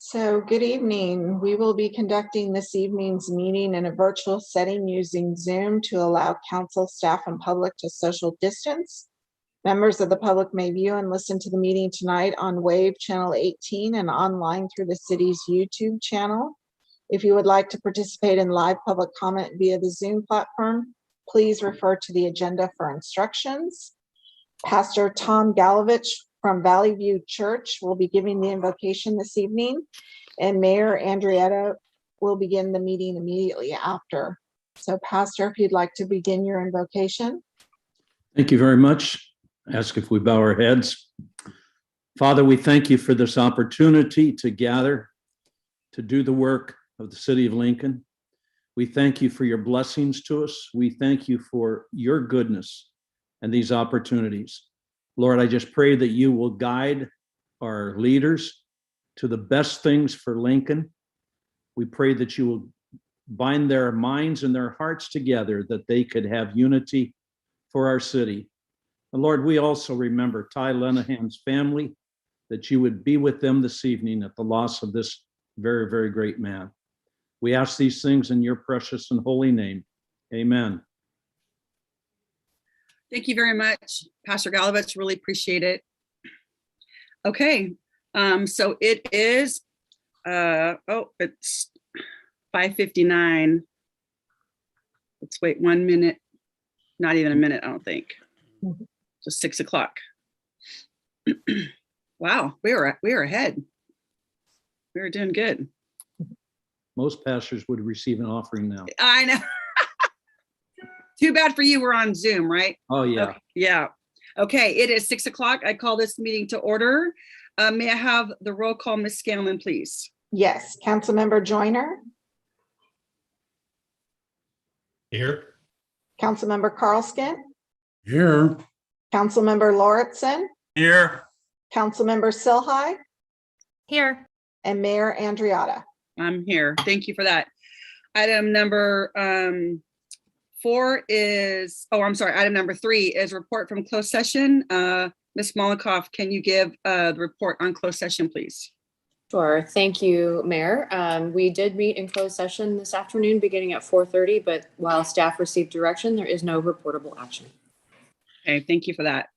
So good evening. We will be conducting this evening's meeting in a virtual setting using Zoom to allow council, staff, and public to social distance. Members of the public may view and listen to the meeting tonight on Wave Channel 18 and online through the city's YouTube channel. If you would like to participate in live public comment via the Zoom platform, please refer to the agenda for instructions. Pastor Tom Galovich from Valley View Church will be giving the invocation this evening, and Mayor Andrietta will begin the meeting immediately after. So, Pastor, if you'd like to begin your invocation. Thank you very much. Ask if we bow our heads. Father, we thank you for this opportunity to gather, to do the work of the city of Lincoln. We thank you for your blessings to us. We thank you for your goodness and these opportunities. Lord, I just pray that you will guide our leaders to the best things for Lincoln. We pray that you will bind their minds and their hearts together, that they could have unity for our city. And Lord, we also remember Ty Lenahan's family, that you would be with them this evening at the loss of this very, very great man. We ask these things in your precious and holy name. Amen. Thank you very much, Pastor Galovich. Really appreciate it. Okay, so it is, it's 5:59. Let's wait 1 minute. Not even a minute, I don't think. Just 6 o'clock. Wow, we were ahead. We were doing good. Most pastors would receive an offering now. I know. Too bad for you, we're on Zoom, right? Oh, yeah. Okay, yeah. Okay, it is 6 o'clock. I call this meeting to order. May I have the roll call, Ms. Scanlon, please? Yes, Councilmember Joyner. Here. Councilmember Carlskin. Here. Councilmember Lauritsen. Here. Councilmember Silhai. Here. And Mayor Andrietta. I'm here. Thank you for that. Item number 4 is, item number 3 is report from closed session. Ms. Molikoff, can you give the report on closed session, please? Sure. Thank you, Mayor. We did meet in closed session this afternoon beginning at 4:30, but while staff received direction, there is no reportable action. Okay, thank you for that.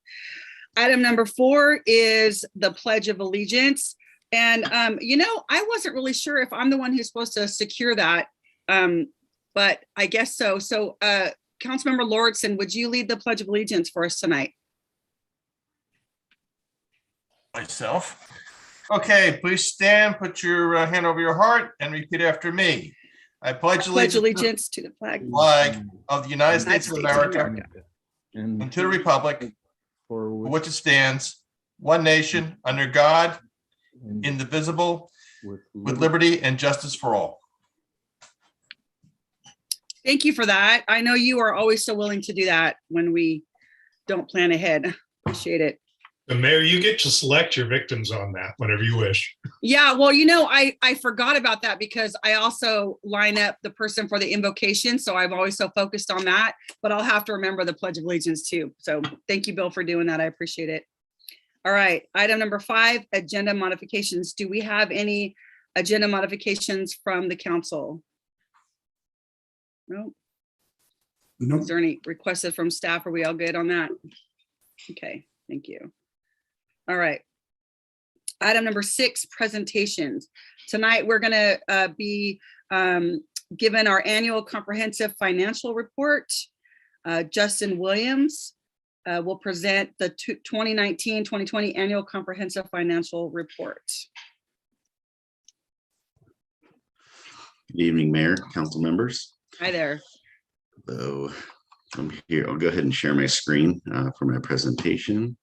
Item number 4 is the Pledge of Allegiance. And, I wasn't really sure if I'm the one who's supposed to secure that, but I guess so. So, Councilmember Lauritsen, would you lead the Pledge of Allegiance for us tonight? Myself. Okay, please stand, put your hand over your heart and repeat after me. I pledge allegiance to the flag of the United States of America and to the republic for which it stands, one nation, under God, indivisible, with liberty and justice for all. Thank you for that. I know you are always so willing to do that when we don't plan ahead. Appreciate it. The Mayor, you get to select your victims on that whenever you wish. Yeah, well, I forgot about that because I also line up the person for the invocation. So I'm always so focused on that, but I'll have to remember the Pledge of Allegiance too. So thank you, Bill, for doing that. I appreciate it. All right, item number 5, agenda modifications. Do we have any agenda modifications from the council? No. Nope. Is there any requested from staff? Are we all good on that? Okay, thank you. All right. Item number 6, presentations. Tonight, we're going to be given our annual comprehensive financial report. Justin Williams will present the 2019-2020 annual comprehensive financial report. Good evening, Mayor, council members. Hi there. So I'm here. I'll go ahead and share my screen for my presentation.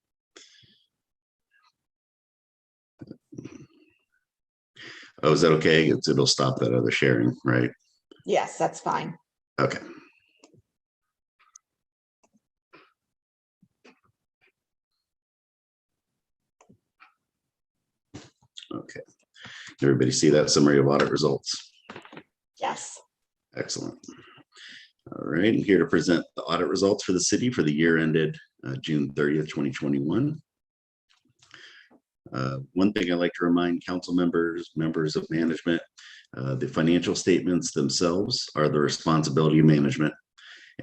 Oh, is that okay? It'll stop that other sharing, right? Yes, that's fine. Okay. Okay. Everybody see that summary of audit results? Yes. Excellent. All right, I'm here to present the audit results for the city for the year ended June 30th, 2021. One thing I like to remind council members, members of management, the financial statements themselves are the responsibility of management.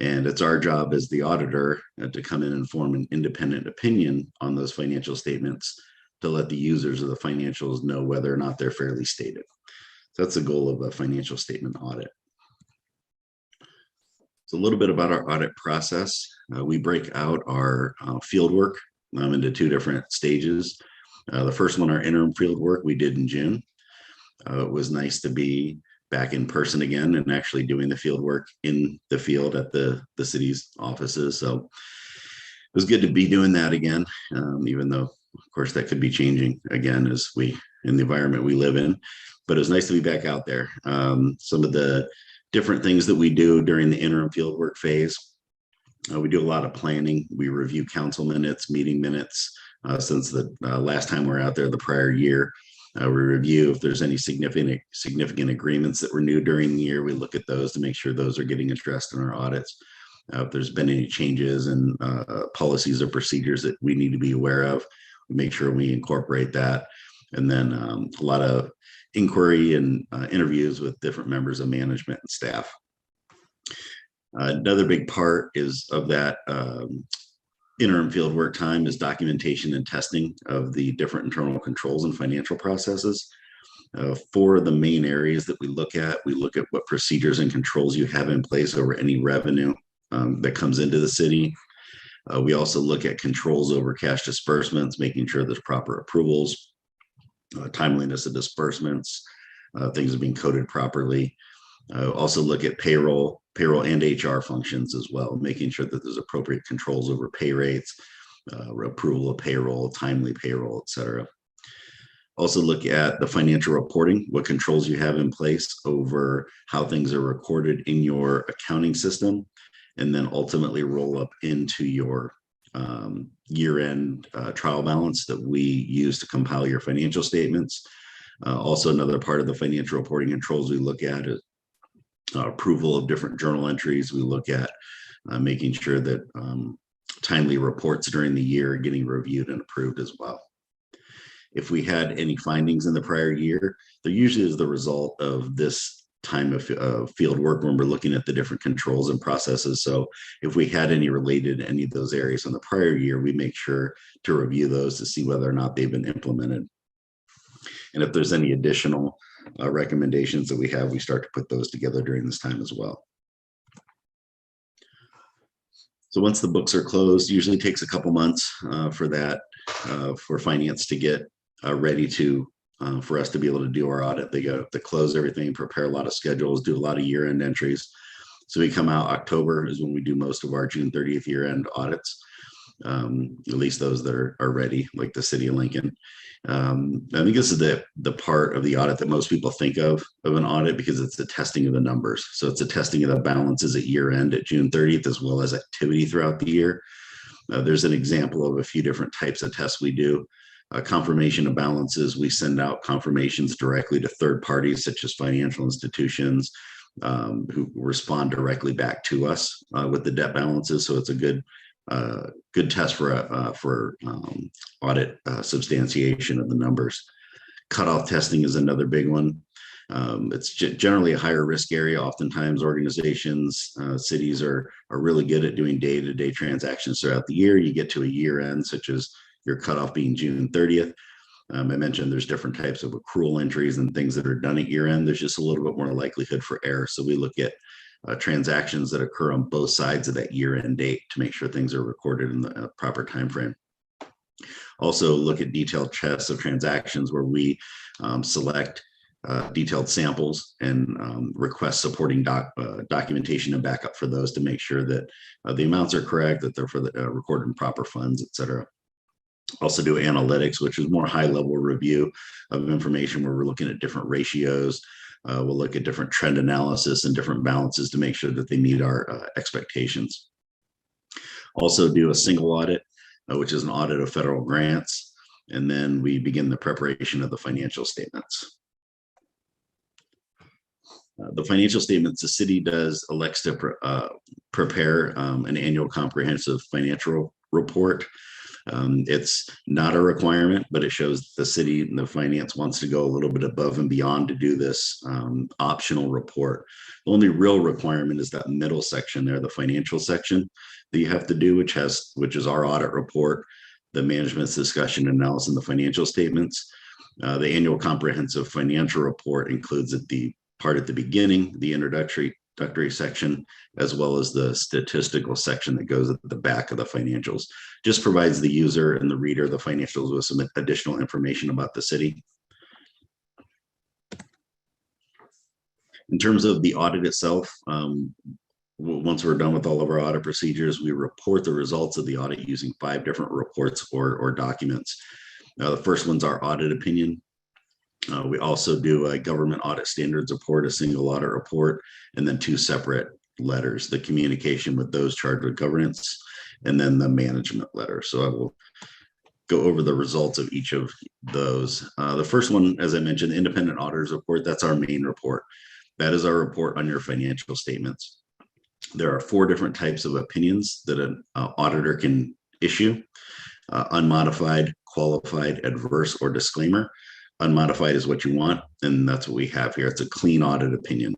And it's our job as the auditor to come in and form an independent opinion on those financial statements to let the users of the financials know whether or not they're fairly stated. So that's the goal of a financial statement audit. So a little bit about our audit process. We break out our field work into two different stages. The first one, our interim field work, we did in June. It was nice to be back in person again and actually doing the field work in the field at the city's offices. So it was good to be doing that again, even though, of course, that could be changing again as we in the environment we live in. But it was nice to be back out there. Some of the different things that we do during the interim field work phase. We do a lot of planning. We review council minutes, meeting minutes since the last time we were out there the prior year. We review if there's any significant agreements that were new during the year. We look at those to make sure those are getting addressed in our audits. If there's been any changes in policies or procedures that we need to be aware of, we make sure we incorporate that. And then a lot of inquiry and interviews with different members of management and staff. Another big part of that interim field work time is documentation and testing of the different internal controls and financial processes. For the main areas that we look at what procedures and controls you have in place over any revenue that comes into the city. We also look at controls over cash disbursements, making sure there's proper approvals, timeliness of disbursements, things are being coded properly. Also look at payroll and HR functions as well, making sure that there's appropriate controls over pay rates, approval of payroll, timely payroll, et cetera. Also look at the financial reporting, what controls you have in place over how things are recorded in your accounting system, and then ultimately roll up into your year-end trial balance that we use to compile your financial statements. Also, another part of the financial reporting controls we look at is approval of different journal entries. We look at making sure that timely reports during the year are getting reviewed and approved as well. If we had any findings in the prior year, there usually is the result of this time of field work when we're looking at the different controls and processes. So if we had any related to any of those areas in the prior year, we make sure to review those to see whether or not they've been implemented. And if there's any additional recommendations that we have, we start to put those together during this time as well. So once the books are closed, usually takes a couple months for that, for finance to get ready to, for us to be able to do our audit. They go to close everything, prepare a lot of schedules, do a lot of year-end entries. So we come out October is when we do most of our June 30th year-end audits, at least those that are ready, like the city of Lincoln. I think this is the part of the audit that most people think of an audit because it's the testing of the numbers. So it's a testing of the balances at year end at June 30th, as well as activity throughout the year. There's an example of a few different types of tests we do. Confirmation of balances, we send out confirmations directly to third parties such as financial institutions who respond directly back to us with the debt balances. So it's a good test for audit substantiation of the numbers. Cutoff testing is another big one. It's generally a higher risk area. Oftentimes organizations, cities are really good at doing day-to-day transactions throughout the year. You get to a year end, such as your cutoff being June 30th. I mentioned there's different types of accrual entries and things that are done at year end. There's just a little bit more likelihood for error. So we look at transactions that occur on both sides of that year-end date to make sure things are recorded in the proper time frame. Also look at detailed chests of transactions where we select detailed samples and request supporting documentation and backup for those to make sure that the amounts are correct, that they're for the recorded in proper funds, et cetera. Also do analytics, which is more high-level review of information where we're looking at different ratios. We'll look at different trend analysis and different balances to make sure that they meet our expectations. Also do a single audit, which is an audit of federal grants. And then we begin the preparation of the financial statements. The financial statements, the city elects to prepare an annual comprehensive financial report. It's not a requirement, but it shows the city and the finance wants to go a little bit above and beyond to do this optional report. The only real requirement is that middle section there, the financial section that you have to do, which is our audit report, the management's discussion and analysis, and the financial statements. The annual comprehensive financial report includes the part at the beginning, the introductory section, as well as the statistical section that goes at the back of the financials. Just provides the user and the reader the financials with some additional information about the city. In terms of the audit itself, once we're done with all of our audit procedures, we report the results of the audit using 5 different reports or documents. The first one's our audit opinion. We also do a government audit standards report, a single audit report, and then 2 separate letters, the communication with those charged with governance, and then the management letter. So I will go over the results of each of those. The first one, as I mentioned, the independent auditors report, that's our main report. That is our report on your financial statements. There are 4 different types of opinions that an auditor can issue: unmodified, qualified, adverse, or disclaimer. Unmodified is what you want, and that's what we have here. It's a clean audit opinion.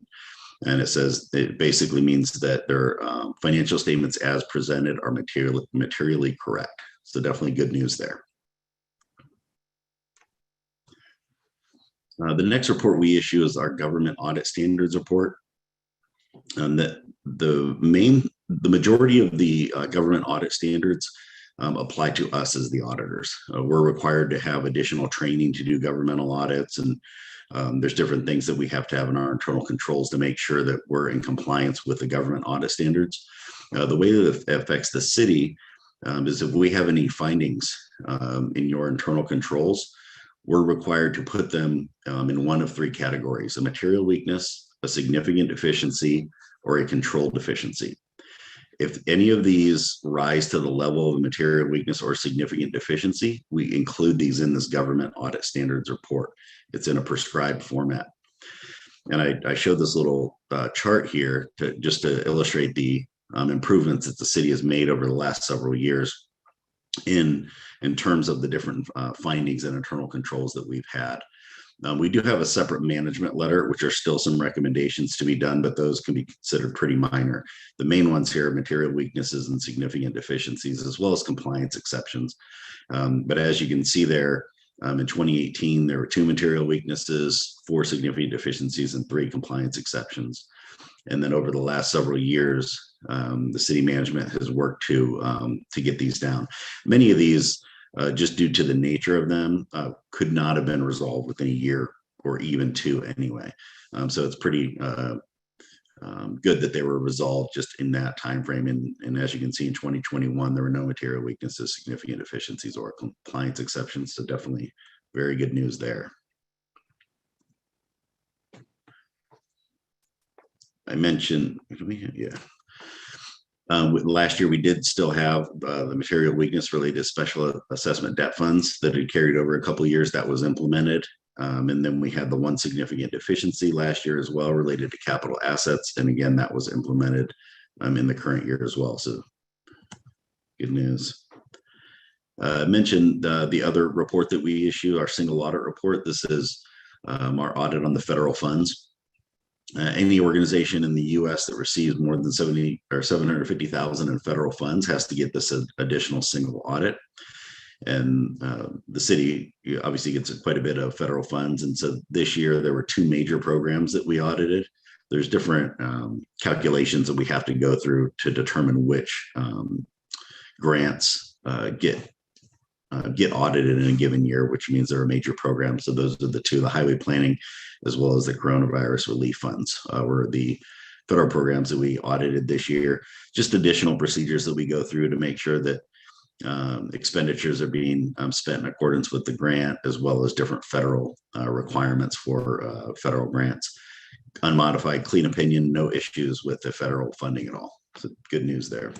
And it basically means that their financial statements as presented are materially correct. So definitely good news there. The next report we issue is our government audit standards report. And the majority of the government audit standards apply to us as the auditors. We're required to have additional training to do governmental audits, and there's different things that we have to have in our internal controls to make sure that we're in compliance with the government audit standards. The way that it affects the city is if we have any findings in your internal controls, we're required to put them in one of 3 categories: a material weakness, a significant deficiency, or a controlled deficiency. If any of these rise to the level of a material weakness or significant deficiency, we include these in this government audit standards report. It's in a prescribed format. And I showed this little chart here just to illustrate the improvements that the city has made over the last several years in terms of the different findings and internal controls that we've had. We do have a separate management letter, which are still some recommendations to be done, but those can be considered pretty minor. The main ones here are material weaknesses and significant deficiencies, as well as compliance exceptions. But as you can see there, in 2018, there were 2 material weaknesses, 4 significant deficiencies, and 3 compliance exceptions. And then over the last several years, the city management has worked to get these down. Many of these, just due to the nature of them, could not have been resolved within a year or even 2 anyway. So it's pretty good that they were resolved just in that time frame. And as you can see, in 2021, there were no material weaknesses, significant deficiencies, or compliance exceptions. So definitely very good news there. I mentioned, last year we did still have the material weakness related to special assessment debt funds that had carried over a couple of years. That was implemented. And then we had the 1 significant deficiency last year as well related to capital assets. And again, that was implemented in the current year as well. So good news. I mentioned the other report that we issue, our single audit report. This is our audit on the federal funds. Any organization in the U.S. that receives more than $750,000 in federal funds has to get this additional single audit. And the city obviously gets quite a bit of federal funds. And so this year there were 2 major programs that we audited. There's different calculations that we have to go through to determine which grants get audited in a given year, which means there are major programs. So those are the 2, the highway planning as well as the coronavirus relief funds were the federal programs that we audited this year. Just additional procedures that we go through to make sure that expenditures are being spent in accordance with the grant, as well as different federal requirements for federal grants. Unmodified, clean opinion, no issues with the federal funding at all. So good news there.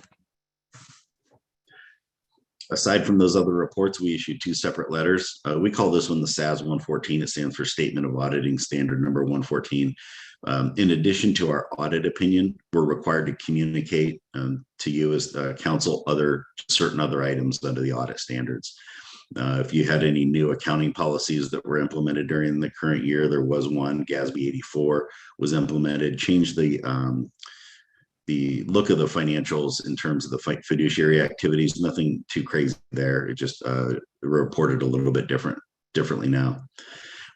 Aside from those other reports, we issued 2 separate letters. We call this one the SAS 114. It stands for Statement of Auditing Standard number 114. In addition to our audit opinion, we're required to communicate to you as council certain other items under the audit standards. If you had any new accounting policies that were implemented during the current year, there was one, GASB 84 was implemented, changed the look of the financials in terms of the fiduciary activities. Nothing too crazy there. It just reported a little bit differently now.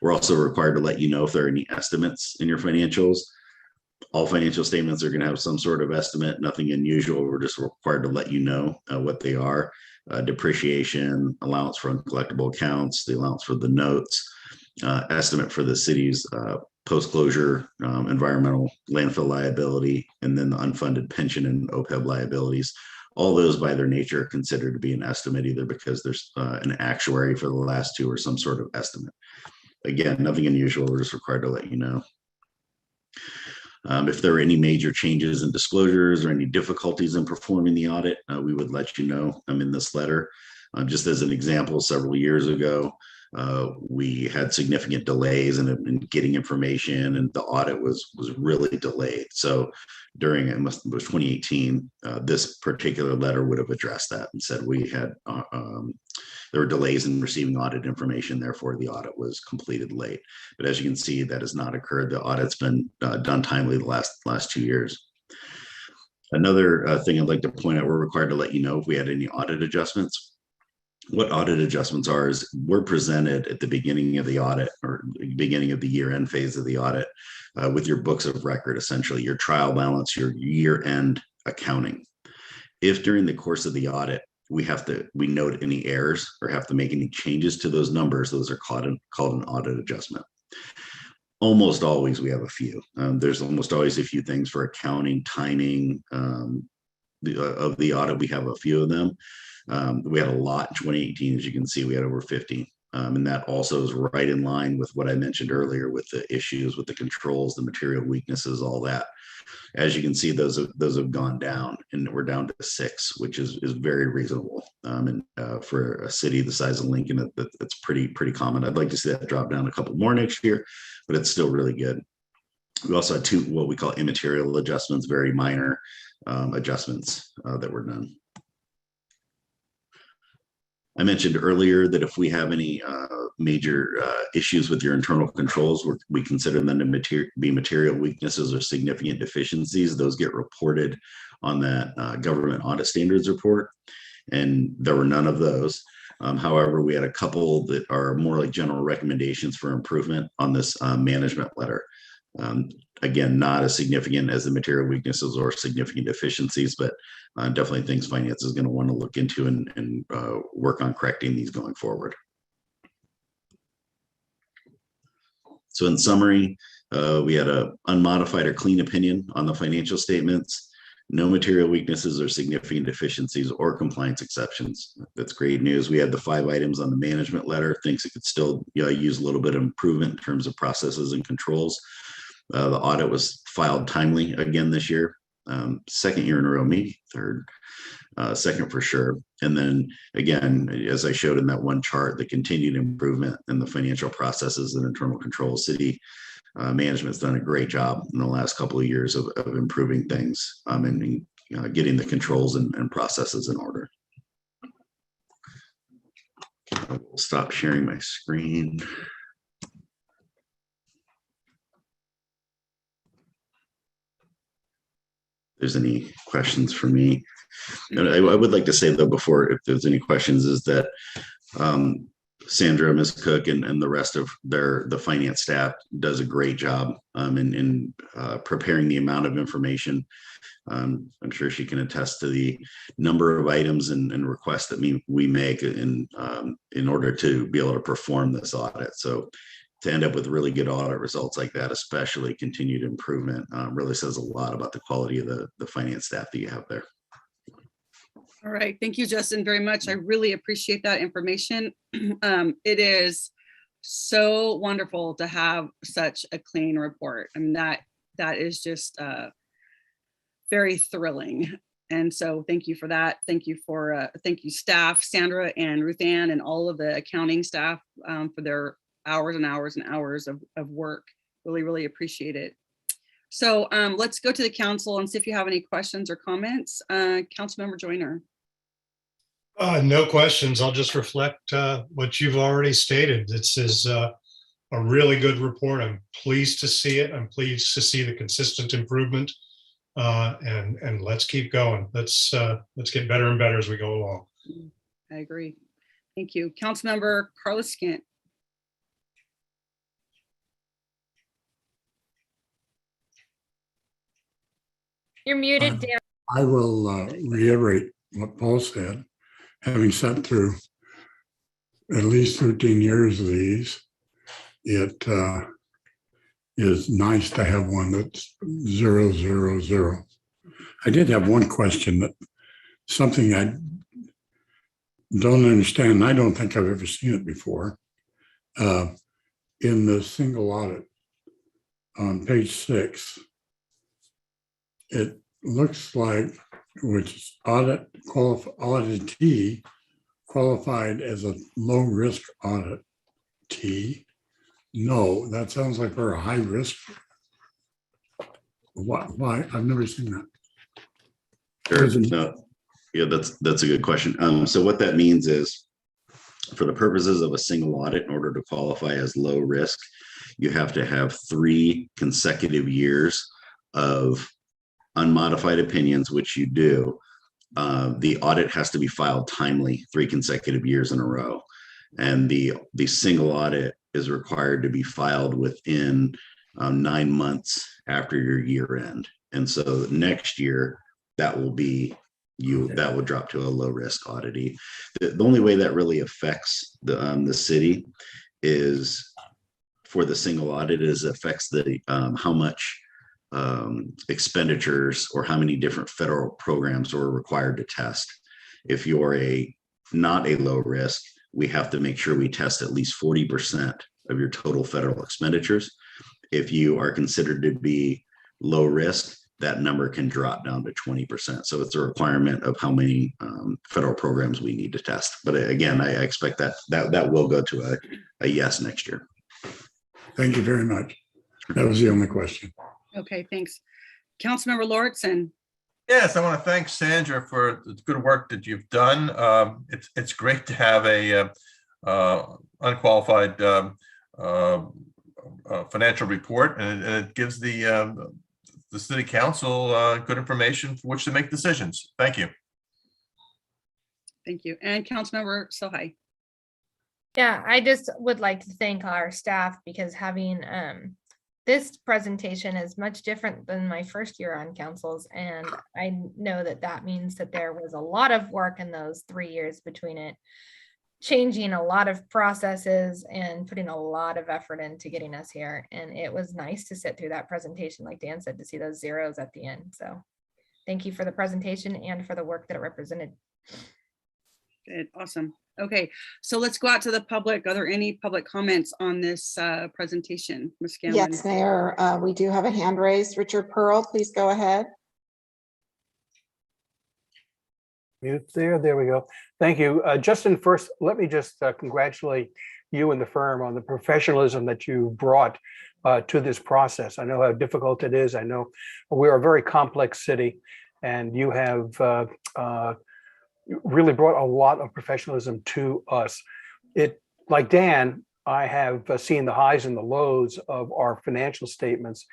We're also required to let you know if there are any estimates in your financials. All financial statements are going to have some sort of estimate, nothing unusual. We're just required to let you know what they are. Depreciation, allowance for uncollectible accounts, the allowance for the notes, estimate for the city's post-closure environmental landfill liability, and then the unfunded pension and OPEB liabilities. All those by their nature are considered to be an estimate, either because there's an actuary for the last 2 or some sort of estimate. Again, nothing unusual. We're just required to let you know. If there are any major changes in disclosures or any difficulties in performing the audit, we would let you know in this letter. Just as an example, several years ago, we had significant delays in getting information, and the audit was really delayed. So during, it was 2018, this particular letter would have addressed that and said we had there were delays in receiving audit information, therefore the audit was completed late. But as you can see, that has not occurred. The audit's been done timely the last 2 years. Another thing I'd like to point out, we're required to let you know if we had any audit adjustments. What audit adjustments are is we're presented at the beginning of the audit or beginning of the year-end phase of the audit with your books of record, essentially your trial balance, your year-end accounting. If during the course of the audit we note any errors or have to make any changes to those numbers, those are called an audit adjustment. Almost always we have a few. There's almost always a few things for accounting, timing of the audit. We have a few of them. We had a lot in 2018, as you can see, we had over 50. And that also is right in line with what I mentioned earlier with the issues with the controls, the material weaknesses, all that. As you can see, those have gone down, and we're down to 6, which is very reasonable. And for a city the size of Lincoln, that's pretty common. I'd like to see that drop down a couple more next year, but it's still really good. We also had 2 what we call immaterial adjustments, very minor adjustments that were done. I mentioned earlier that if we have any major issues with your internal controls, we consider them to be material weaknesses or significant deficiencies. Those get reported on that government audit standards report, and there were none of those. However, we had a couple that are more like general recommendations for improvement on this management letter. Again, not as significant as the material weaknesses or significant deficiencies, but definitely things finance is going to want to look into and work on correcting these going forward. So in summary, we had an unmodified or clean opinion on the financial statements, no material weaknesses or significant deficiencies or compliance exceptions. That's great news. We had the 5 items on the management letter, thinks it could still use a little bit of improvement in terms of processes and controls. The audit was filed timely again this year, 2nd year in a row, maybe 3rd, 2nd for sure. And then again, as I showed in that one chart, the continued improvement in the financial processes and internal controls. City management's done a great job in the last couple of years of improving things and getting the controls and processes in order. I will stop sharing my screen. There's any questions for me. And I would like to say though, before, if there's any questions, is that Sandra, Ms. Cook, and the rest of the finance staff does a great job in preparing the amount of information. I'm sure she can attest to the number of items and requests that we make in order to be able to perform this audit. So to end up with really good audit results like that, especially continued improvement, really says a lot about the quality of the finance staff that you have there. All right, thank you, Justin, very much. I really appreciate that information. It is so wonderful to have such a clean report. I mean, that is just very thrilling. And so thank you for that. Thank you staff, Sandra and Ruth Ann, and all of the accounting staff for their hours and hours and hours of work. Really, really appreciate it. So let's go to the council and see if you have any questions or comments. Councilmember Joyner. No questions. I'll just reflect what you've already stated. This is a really good report. I'm pleased to see it. I'm pleased to see the consistent improvement. And let's keep going. Let's get better and better as we go along. I agree. Thank you. Councilmember Carlos Skint. You're muted, Dan. I will reiterate what Paul said. Having sat through at least 13 years of these, it is nice to have one that's 0, 0, 0. I did have one question, that something I don't understand. I don't think I've ever seen it before. In the single audit on page 6, it looks like, which is auditee qualified as a low risk auditee. No, that sounds like we're a high risk. Why? I've never seen that. Sure. No. Yeah, that's a good question. So what that means is, for the purposes of a single audit, in order to qualify as low risk, you have to have 3 consecutive years of unmodified opinions, which you do. The audit has to be filed timely 3 consecutive years in a row. And the single audit is required to be filed within 9 months after your year end. And so next year, that will drop to a low risk auditee. The only way that really affects the city is, for the single audit, affects the how much expenditures or how many different federal programs are required to test. If you're not a low risk, we have to make sure we test at least 40% of your total federal expenditures. If you are considered to be low risk, that number can drop down to 20%. So it's a requirement of how many federal programs we need to test. But again, I expect that will go to a yes next year. Thank you very much. That was the only question. Okay, thanks. Councilmember Lauritsen. Yes, I want to thank Sandra for the good work that you've done. It's great to have a unqualified financial report, and it gives the city council good information for which to make decisions. Thank you. Thank you. And Councilmember Sohai. Yeah, I just would like to thank our staff, because having this presentation is much different than my first year on councils. And I know that means that there was a lot of work in those 3 years between it, changing a lot of processes and putting a lot of effort into getting us here. And it was nice to sit through that presentation, like Dan said, to see those zeros at the end. So thank you for the presentation and for the work that it represented. Good, awesome. Okay, so let's go out to the public. Are there any public comments on this presentation? Ms. Scanlon? Yes, Mayor, we do have a hand raised. Richard Pearl, please go ahead. Mute there we go. Thank you. Justin, first, let me just congratulate you and the firm on the professionalism that you brought to this process. I know how difficult it is. I know we're a very complex city, and you have really brought a lot of professionalism to us. Like Dan, I have seen the highs and the lows of our financial statements,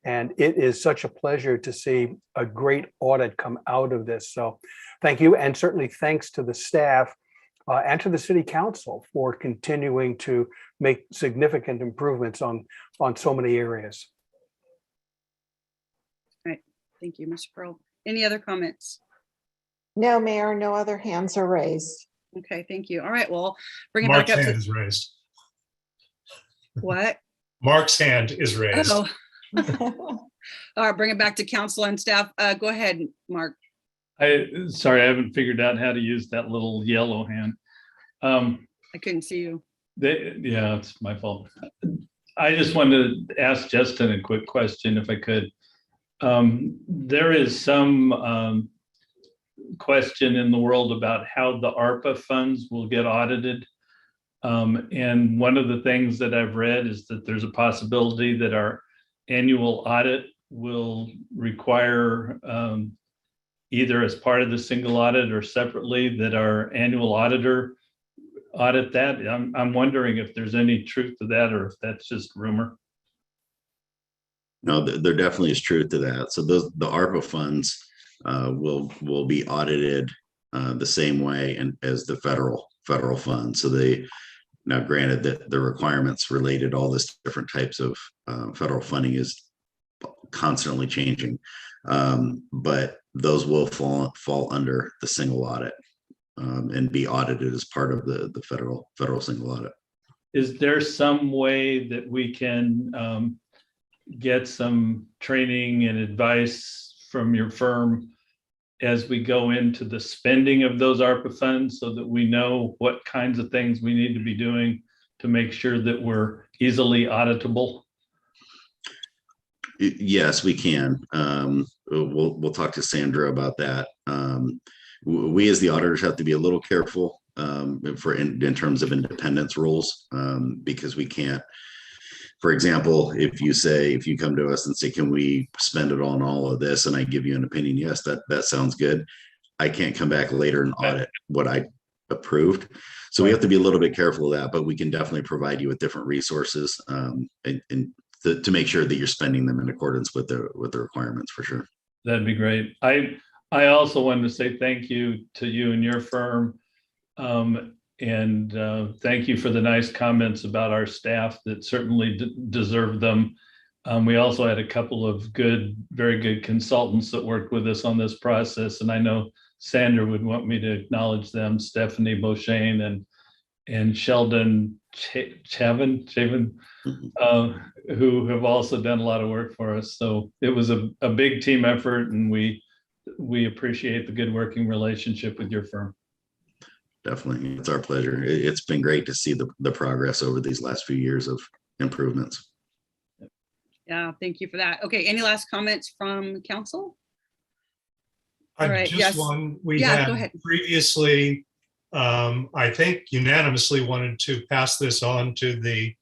and it is such a pleasure to see a great audit come out of this. So thank you, and certainly thanks to the staff and to the city council for continuing to make significant improvements on so many areas. All right, thank you, Mr. Pearl. Any other comments? No, Mayor, no other hands are raised. Okay, thank you. All right, well, bring it Mark's back up. hand is raised. What? Mark's hand is raised. Oh. All right, bring it back to council and staff. Go ahead, Mark. Sorry, I haven't figured out how to use that little yellow hand. I couldn't see you. Yeah, it's my fault. I just wanted to ask Justin a quick question, if I could. There is some question in the world about how the ARPA funds will get audited. And one of the things that I've read is that there's a possibility that our annual audit will require either as part of the single audit or separately that our annual auditor audit that. I'm wondering if there's any truth to that or if that's just rumor. No, there definitely is truth to that. So the ARPA funds will be audited the same way as the federal funds. So now granted that the requirements related to all this different types of federal funding is constantly changing, but those will fall under the single audit and be audited as part of the federal single audit. Is there some way that we can get some training and advice from your firm as we go into the spending of those ARPA funds so that we know what kinds of things we need to be doing to make sure that we're easily auditable? Yes, we can. We'll talk to Sandra about that. We as the auditors have to be a little careful in terms of independence rules because we can't. For example, if you come to us and say, can we spend it on all of this? And I give you an opinion, yes, that sounds good. I can't come back later and audit what I approved. So we have to be a little bit careful of that, but we can definitely provide you with different resources and to make sure that you're spending them in accordance with the requirements for sure. That'd be great. I also wanted to say thank you to you and your firm. And thank you for the nice comments about our staff that certainly deserve them. We also had a couple of very good consultants that worked with us on this process. And I know Sandra would want me to acknowledge them, Stephanie Beauchesne and Sheldon Chavin, who have also done a lot of work for us. So it was a big team effort, and we appreciate the good working relationship with your firm. Definitely. It's our pleasure. It's been great to see the progress over these last few years of improvements. Yeah, thank you for that. Okay, any last comments from council? All right, just yes. one. We Yeah, had go ahead. previously, I think unanimously wanted to pass this on to the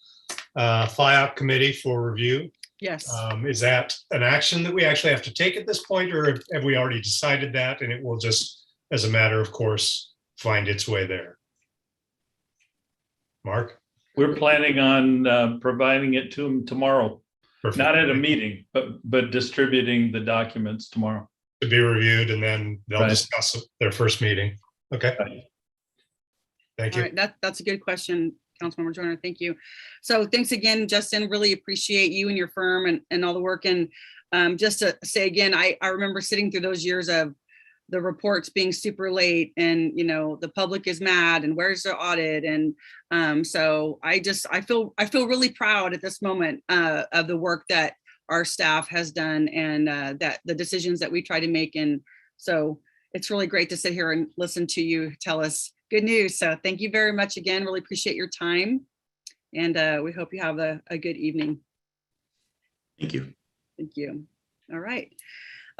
Pfe committee for review. Yes. Is that an action that we actually have to take at this point, or have we already decided that and it will just, as a matter of course, find its way there? Mark? We're planning on providing it to them tomorrow. Perfect. Not at a meeting, but distributing the documents tomorrow. To be reviewed, and then they'll discuss their first meeting. Okay. Right. Thank you. All right, that's a good question, Councilmember Joyner. Thank you. So thanks again, Justin. Really appreciate you and your firm and all the work. And just to say again, I remember sitting through those years of the reports being super late, and the public is mad, and where's the audit? And so I feel really proud at this moment of the work that our staff has done, and that the decisions that we try to make. And so it's really great to sit here and listen to you tell us good news. So thank you very much again. Really appreciate your time, and we hope you have a good evening. Thank you. Thank you. All right.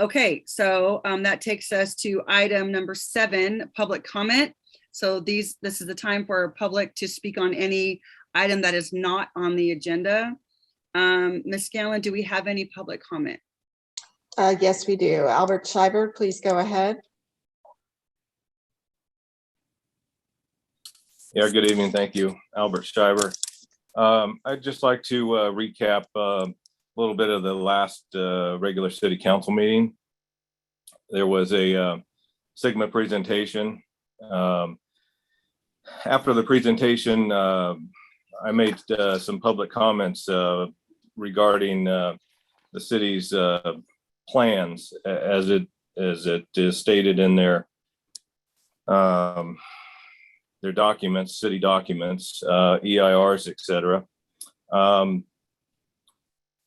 Okay, so that takes us to item number 7, public comment. So this is the time for public to speak on any item that is not on the agenda. Ms. Scanlon, do we have any public comment? Yes, we do. Albert Schreiber, please go ahead. Yeah, good evening. Thank you, Albert Schreiber. I'd just like to recap a little bit of the last regular city council meeting. There was a Sigma presentation. After the presentation, I made some public comments regarding the city's plans as it is stated in their documents, city documents, EIRs, etc.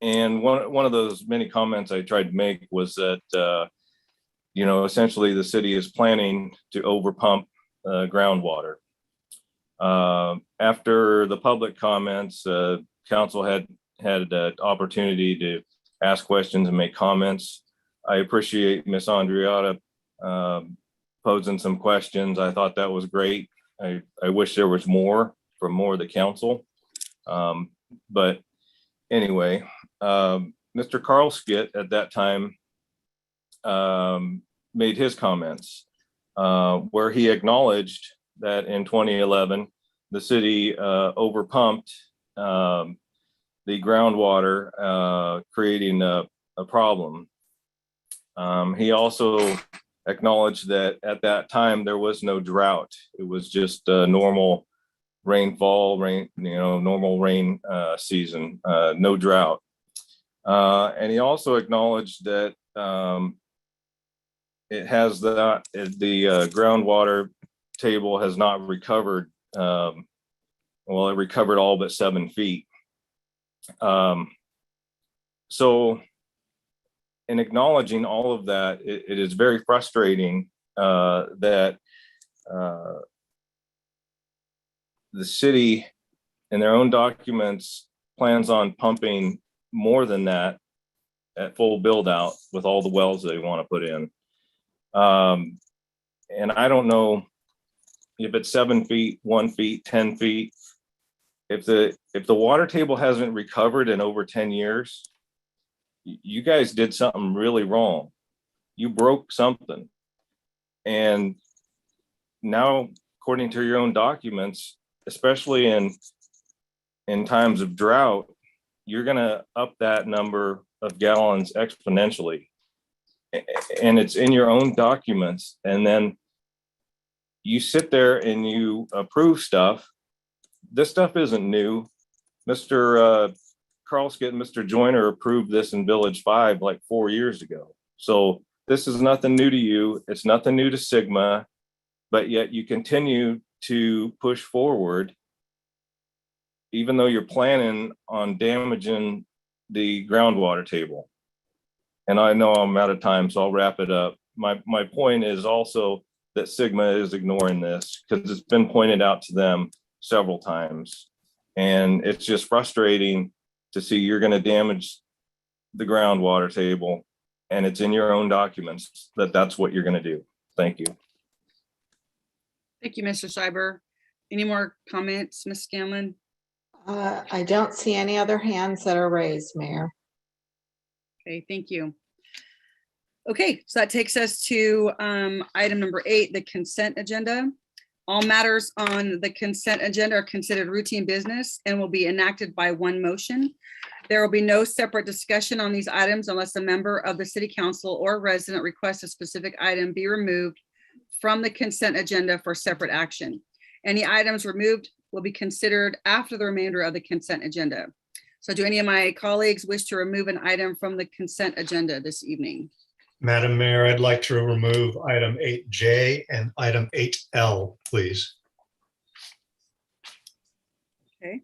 And one of those many comments I tried to make was that, essentially the city is planning to overpump groundwater. After the public comments, council had an opportunity to ask questions and make comments. I appreciate Ms. Andreotta posing some questions. I thought that was great. I wish there was more from more of the council. But anyway, Mr. Carl Skit at that time made his comments where he acknowledged that in 2011, the city overpumped the groundwater, creating a problem. He also acknowledged that at that time there was no drought. It was just normal rainfall, normal rain season, no drought. And he also acknowledged that it has the groundwater table has not recovered. Well, it recovered all but 7 feet. So in acknowledging all of that, it is very frustrating that the city in their own documents plans on pumping more than that at full build out with all the wells they want to put in. And I don't know if it's 7 feet, 1 feet, 10 feet. If the water table hasn't recovered in over 10 years, you guys did something really wrong. You broke something. And now, according to your own documents, especially in times of drought, you're gonna up that number of gallons exponentially. And it's in your own documents. And then you sit there and you approve stuff. This stuff isn't new. Mr. Carl Skit and Mr. Joyner approved this in Village 5 like 4 years ago. So this is nothing new to you. It's nothing new to Sigma, but yet you continue to push forward, even though you're planning on damaging the groundwater table. And I know I'm out of time, so I'll wrap it up. My point is also that Sigma is ignoring this because it's been pointed out to them several times. And it's just frustrating to see you're going to damage the groundwater table, and it's in your own documents that that's what you're going to do. Thank you. Thank you, Mr. Schreiber. Any more comments, Ms. Scanlon? I don't see any other hands that are raised, Mayor. Okay, thank you. Okay, so that takes us to item number 8, the consent agenda. All matters on the consent agenda are considered routine business and will be enacted by one motion. There will be no separate discussion on these items unless a member of the city council or resident requests a specific item be removed from the consent agenda for separate action. Any items removed will be considered after the remainder of the consent agenda. So do any of my colleagues wish to remove an item from the consent agenda this evening? Madam Mayor, I'd like to remove item 8J and item 8L, please. Okay.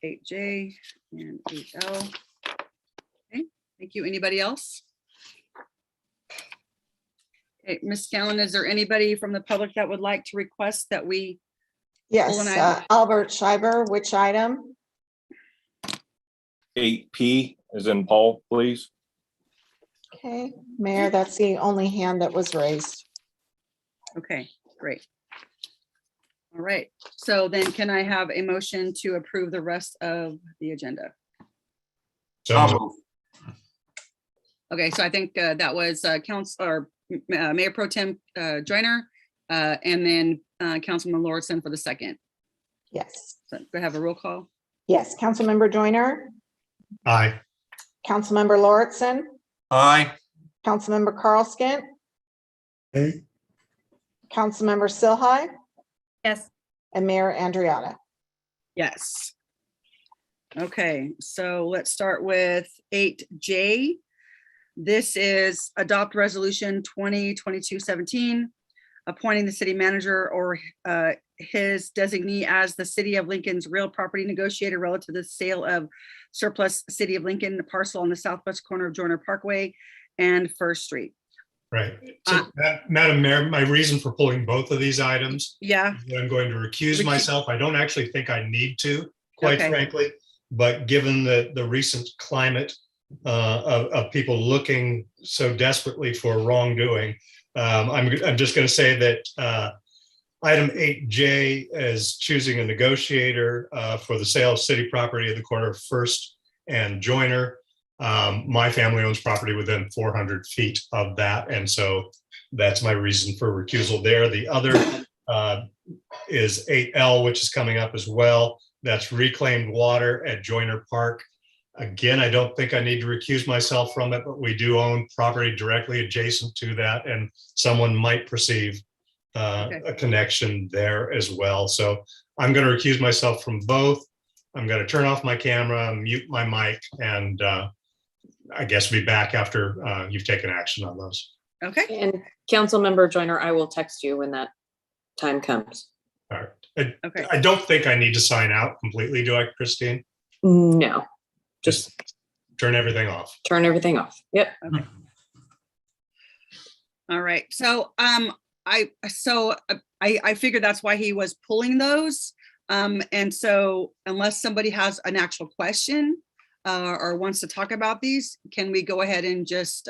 8J and 8L. Okay, thank you. Anybody else? Okay, Ms. Scanlon, is there anybody from the public that would like to request that we? Yes, Albert Schreiber, which item? 8P as in Paul, please. Okay, Mayor, that's the only hand that was raised. Okay, great. All right, so then can I have a motion to approve the rest of the agenda? So Okay, so I think that was Mayor Pro Tem Joyner, and then Councilman Lordson for the second. Yes. So go have a roll call. Yes, Councilmember Joyner, aye. Councilmember Lordson, Aye. Councilmember Carlskent, Okay, Councilmember Silhai, Yes. and Mayor Andriana. Yes. Okay, so let's start with 8J. This is adopt resolution 2022-17, appointing the city manager or his designee as the City of Lincoln's real property negotiator relative to the sale of surplus City of Lincoln parcel on the southwest corner of Joyner Parkway and First Street. Right. So, Madam Mayor, my reason for pulling both of these items, Yeah, I'm going to recuse myself. I don't actually think I need to, quite Okay. frankly, but given the recent climate of people looking so desperately for wrongdoing, I'm just going to say that item 8J is choosing a negotiator for the sale of city property at the corner of First and Joyner. My family owns property within 400 feet of that, and so that's my reason for recusal there. The other is 8L, which is coming up as well. That's reclaimed water at Joyner Park. Again, I don't think I need to recuse myself from it, but we do own property directly adjacent to that, and someone might perceive a connection there as well. So I'm going to recuse myself from both. I'm going to turn off my camera, mute my mic, and I guess be back after you've taken action on those. Okay. And Councilmember Joyner, I will text you when that time comes. All right. I don't think I need to sign out completely, do I, Christine? No, Just turn everything off. turn everything off. Yep. Okay. All right. So I figured that's why he was pulling those. And so unless somebody has an actual question or wants to talk about these, can we go ahead and just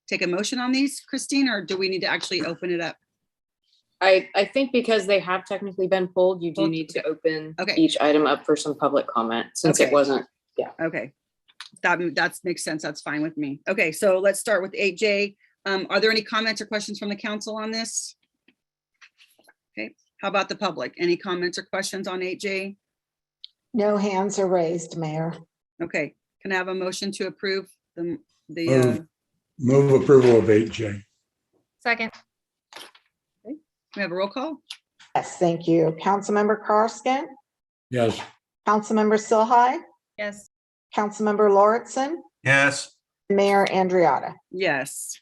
take a motion on these, Christine, or do we need to actually open it up? I think because they have technically been pulled, you do need to open each item up for some public comment since it wasn't. Yeah. Okay. That makes sense. That's fine with me. Okay. So let's start with 8J. Are there any comments or questions from the council on this? Okay. How about the public? Any comments or questions on 8J? No hands are raised, Mayor. Okay. Can I have a motion to approve Move approval of 8J. Second. We have a roll call? Yes, thank you. Councilmember Carskin, Yes. Councilmember Silhai, Yes. Councilmember Lauritsen, Yes. Mayor Andriotta. Yes.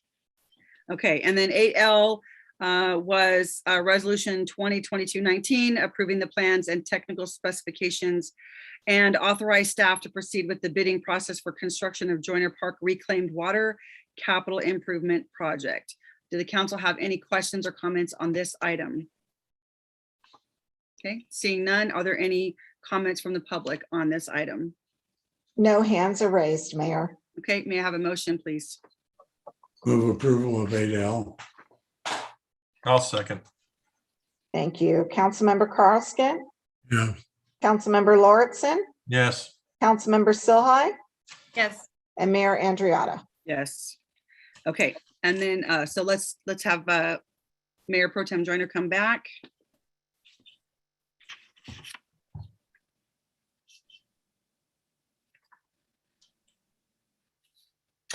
Okay, and then 8L was Resolution 2022-19, approving the plans and technical specifications and authorize staff to proceed with the bidding process for construction of Joyner Park Reclaimed Water Capital Improvement Project. Do the council have any questions or comments on this item? Okay, seeing none, are there any comments from the public on this item? No hands are raised, Mayor. Okay, may I have a motion, please? Move approval of 8L. I'll second. Thank you. Councilmember Carskin, Yeah. Councilmember Lauritsen, Yes. Councilmember Silhai, Yes. and Mayor Andriotta. Yes. Okay, and then so let's have Mayor Pro Tem Joyner come back.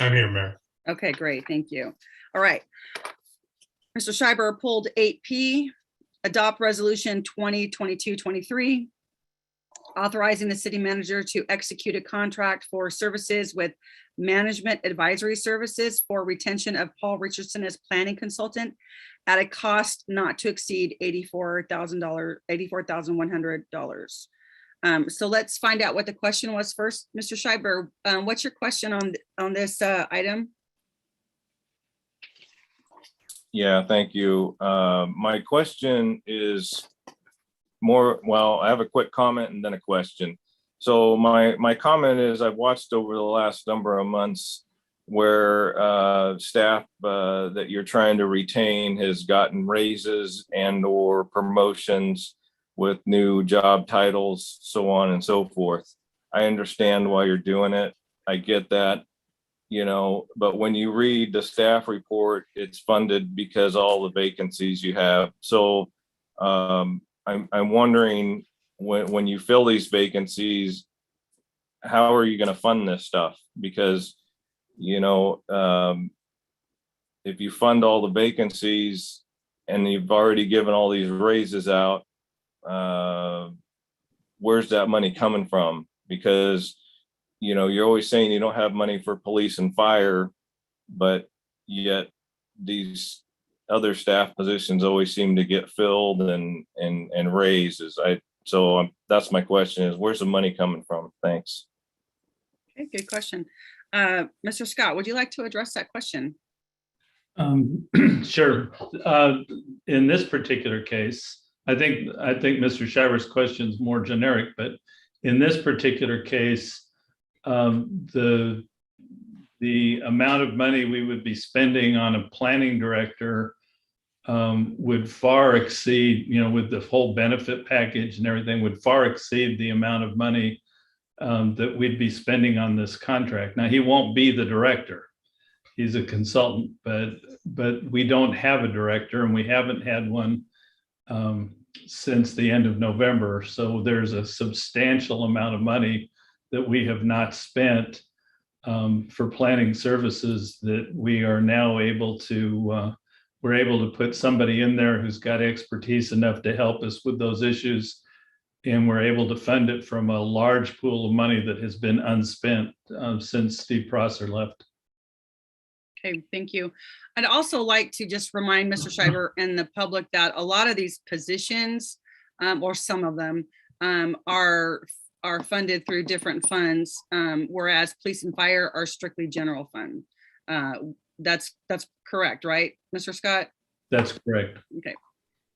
I'm here, Mayor. Okay, great, thank you. All right. Mr. Schreiber pulled 8P, adopt resolution 2022-23, authorizing the city manager to execute a contract for services with Management Advisory Services for retention of Paul Richardson as planning consultant at a cost not to exceed $84,100. So let's find out what the question was first. Mr. Schreiber, what's your question on this item? Yeah, thank you. My question is more, well, I have a quick comment and then a question. So my comment is I've watched over the last number of months where staff that you're trying to retain has gotten raises and or promotions with new job titles, so on and so forth. I understand why you're doing it. I get that, you know, but when you read the staff report, it's funded because all the vacancies you have. So I'm wondering when you fill these vacancies, how are you going to fund this stuff? Because, you know, if you fund all the vacancies and you've already given all these raises out, where's that money coming from? Because, you know, you're always saying you don't have money for police and fire, but yet these other staff positions always seem to get filled and raises. So that's my question is, where's the money coming from? Thanks. Okay, good question. Mr. Scott, would you like to address that question? Sure. In this particular case, I think Mr. Shiver's question is more generic, but in this particular case, the the amount of money we would be spending on a planning director would far exceed, with the whole benefit package and everything, would far exceed the amount of money that we'd be spending on this contract. Now, he won't be the director. He's a consultant, but we don't have a director, and we haven't had one since the end of November. So there's a substantial amount of money that we have not spent for planning services that we are now able to, we're able to put somebody in there who's got expertise enough to help us with those issues. And we're able to fund it from a large pool of money that has been unspent since Steve Prosser left. Okay, thank you. I'd also like to just remind Mr. Schreiber and the public that a lot of these positions, or some of them, are funded through different funds, whereas police and fire are strictly general fund. That's correct, right, Mr. Scott? That's correct. Okay.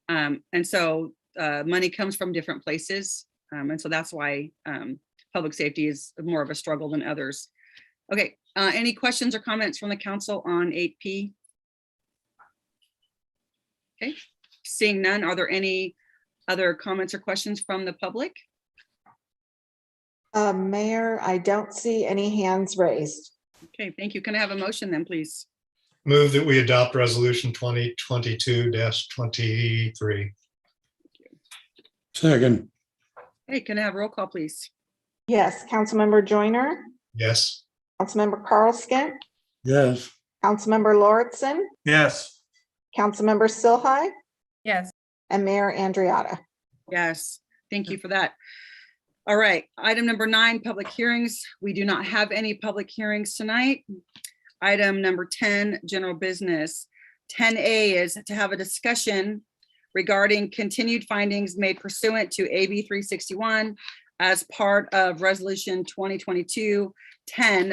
And so money comes from different places. And so that's why public safety is more of a struggle than others. Okay, any questions or comments from the council on 8P? Okay, seeing none, are there any other comments or questions from the public? Mayor, I don't see any hands raised. Okay, thank you. Can I have a motion then, please? Move that we adopt resolution 2022-23. Second, Hey, can I have roll call, please? Yes, Councilmember Joyner, Yes. Councilmember Carlskin, yes, Councilmember Lauritsen, Yes. Councilmember Silhai, Yes. and Mayor Andriotta. Yes, thank you for that. All right, item number 9, public hearings. We do not have any public hearings tonight. Item number 10, general business. 10A is to have a discussion regarding continued findings made pursuant to AB 361 as part of resolution 2022-10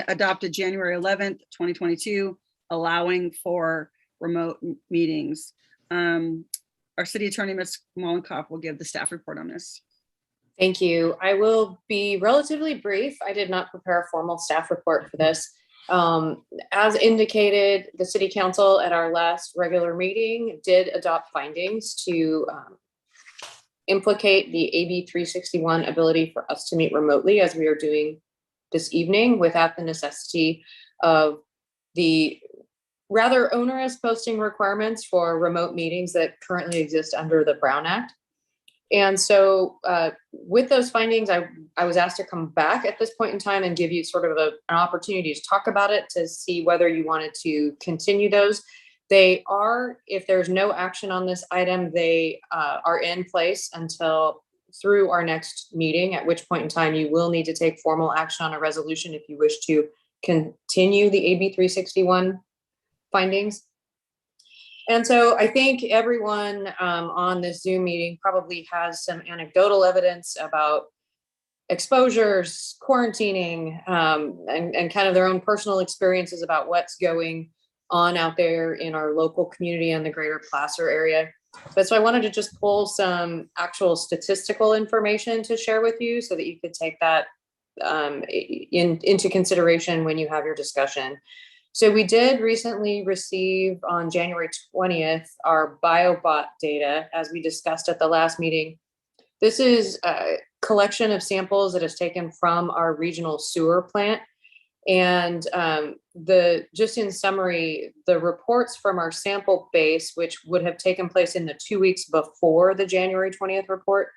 adopted January 11th, 2022, allowing for remote meetings. Our city attorney, Ms. Mollenkopf, will give the staff report on this. Thank you. I will be relatively brief. I did not prepare a formal staff report for this. As indicated, the city council at our last regular meeting did adopt findings to implicate the AB 361 ability for us to meet remotely, as we are doing this evening, without the necessity of the rather onerous posting requirements for remote meetings that currently exist under the Brown Act. And so with those findings, I was asked to come back at this point in time and give you sort of an opportunity to talk about it, to see whether you wanted to continue those. They are, if there's no action on this item, they are in place until through our next meeting, at which point in time you will need to take formal action on a resolution if you wish to continue the AB 361 findings. And so I think everyone on this Zoom meeting probably has some anecdotal evidence about exposures, quarantining, and kind of their own personal experiences about what's going on out there in our local community and the greater Placer area. But so I wanted to just pull some actual statistical information to share with you so that you could take that into consideration when you have your discussion. So we did recently receive on January 20th, our BioBot data, as we discussed at the last meeting. This is a collection of samples that is taken from our regional sewer plant. And just in summary, the reports from our sample base, which would have taken place in the 2 weeks before the January 20th report,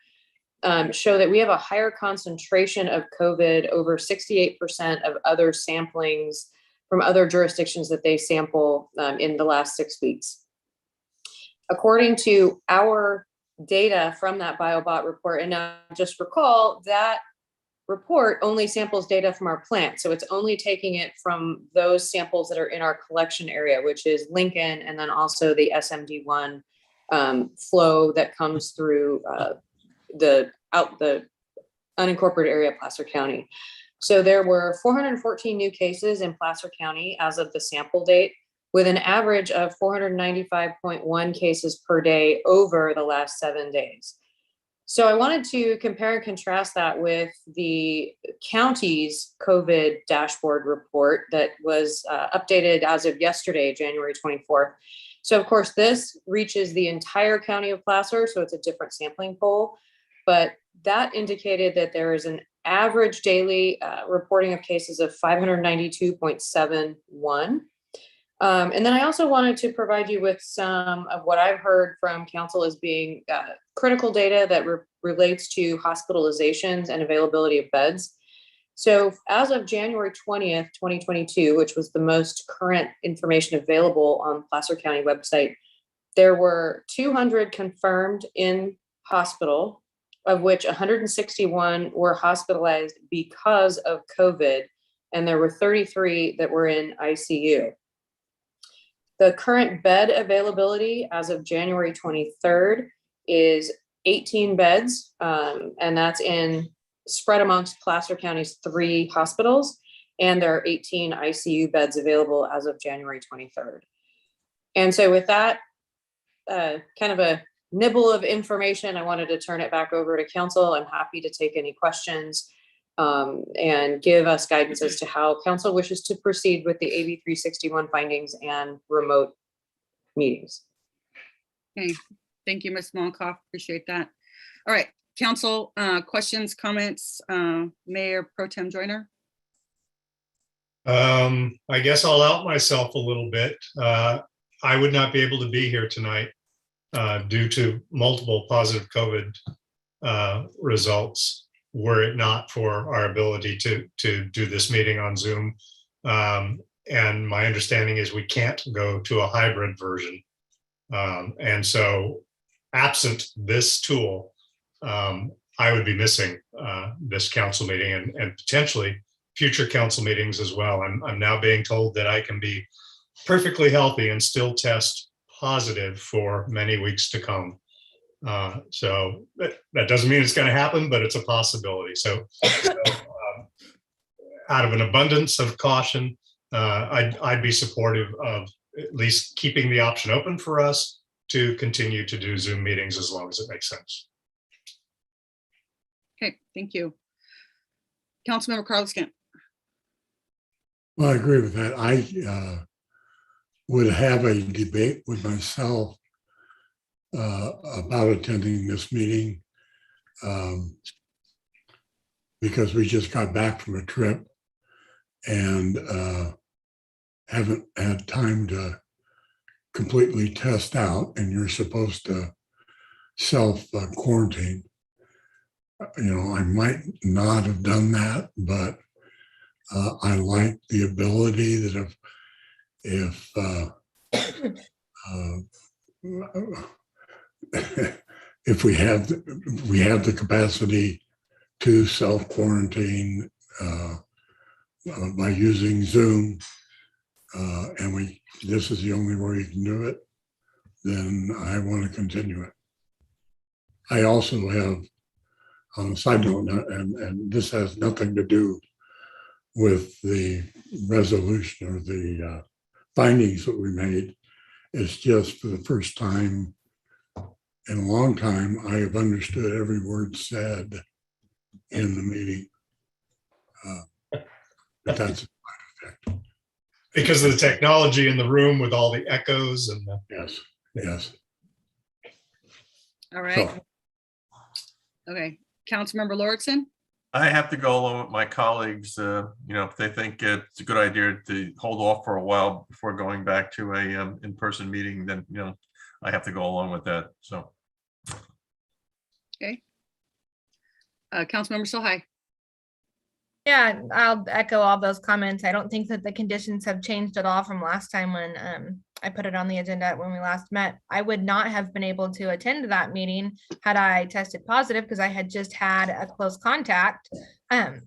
show that we have a higher concentration of COVID, over 68% of other samplings from other jurisdictions that they sample in the last 6 weeks. According to our data from that BioBot report, and now just recall that report only samples data from our plant. So it's only taking it from those samples that are in our collection area, which is Lincoln, and then also the SMD1 flow that comes through the unincorporated area of Placer County. So there were 414 new cases in Placer County as of the sample date, with an average of 495.1 cases per day over the last 7 days. So I wanted to compare and contrast that with the county's COVID dashboard report that was updated as of yesterday, January 24th. So of course, this reaches the entire county of Placer, so it's a different sampling poll, but that indicated that there is an average daily reporting of cases of 592.71. And then I also wanted to provide you with some of what I've heard from council as being critical data that relates to hospitalizations and availability of beds. So as of January 20th, 2022, which was the most current information available on the Placer County website, there were 200 confirmed in hospital, of which 161 were hospitalized because of COVID, and there were 33 that were in ICU. The current bed availability as of January 23rd is 18 beds, and that's spread amongst Placer County's 3 hospitals, and there are 18 ICU beds available as of January 23rd. And so with that kind of a nibble of information, I wanted to turn it back over to council. I'm happy to take any questions and give us guidance as to how council wishes to proceed with the AB 361 findings and remote meetings. Okay, thank you, Ms. Malkoff. Appreciate that. All right, council, questions, comments, Mayor Pro Tem Joyner? I guess I'll out myself a little bit. I would not be able to be here tonight due to multiple positive COVID results, were it not for our ability to do this meeting on Zoom. And my understanding is we can't go to a hybrid version. And so absent this tool, I would be missing this council meeting and potentially future council meetings as well. I'm now being told that I can be perfectly healthy and still test positive for many weeks to come. So that doesn't mean it's going to happen, but it's a possibility. So out of an abundance of caution, I'd be supportive of at least keeping the option open for us to continue to do Zoom meetings as long as it makes sense. Okay, thank you. Councilmember Carlos Kent. Well, I agree with that. I would have a debate with myself about attending this meeting because we just got back from a trip and haven't had time to completely test out, and you're supposed to self-quarantine. You know, I might not have done that, but I like the ability that if we have the capacity to self-quarantine by using Zoom, and this is the only way you can do it, then I want to continue it. I also have, on a side note, and this has nothing to do with the resolution or the findings that we made. It's just for the first time in a long time, I have understood every word said in the meeting. But that's a side effect. Because of the technology in the room with all the echoes and yes. All right. Okay, Councilmember Lordson. I have to go along with my colleagues. If they think it's a good idea to hold off for a while before going back to a in-person meeting, then I have to go along with that. So. Okay. Councilmember Sohai. Yeah, I'll echo all those comments. I don't think that the conditions have changed at all from last time when I put it on the agenda when we last met. I would not have been able to attend that meeting had I tested positive because I had just had a close contact. And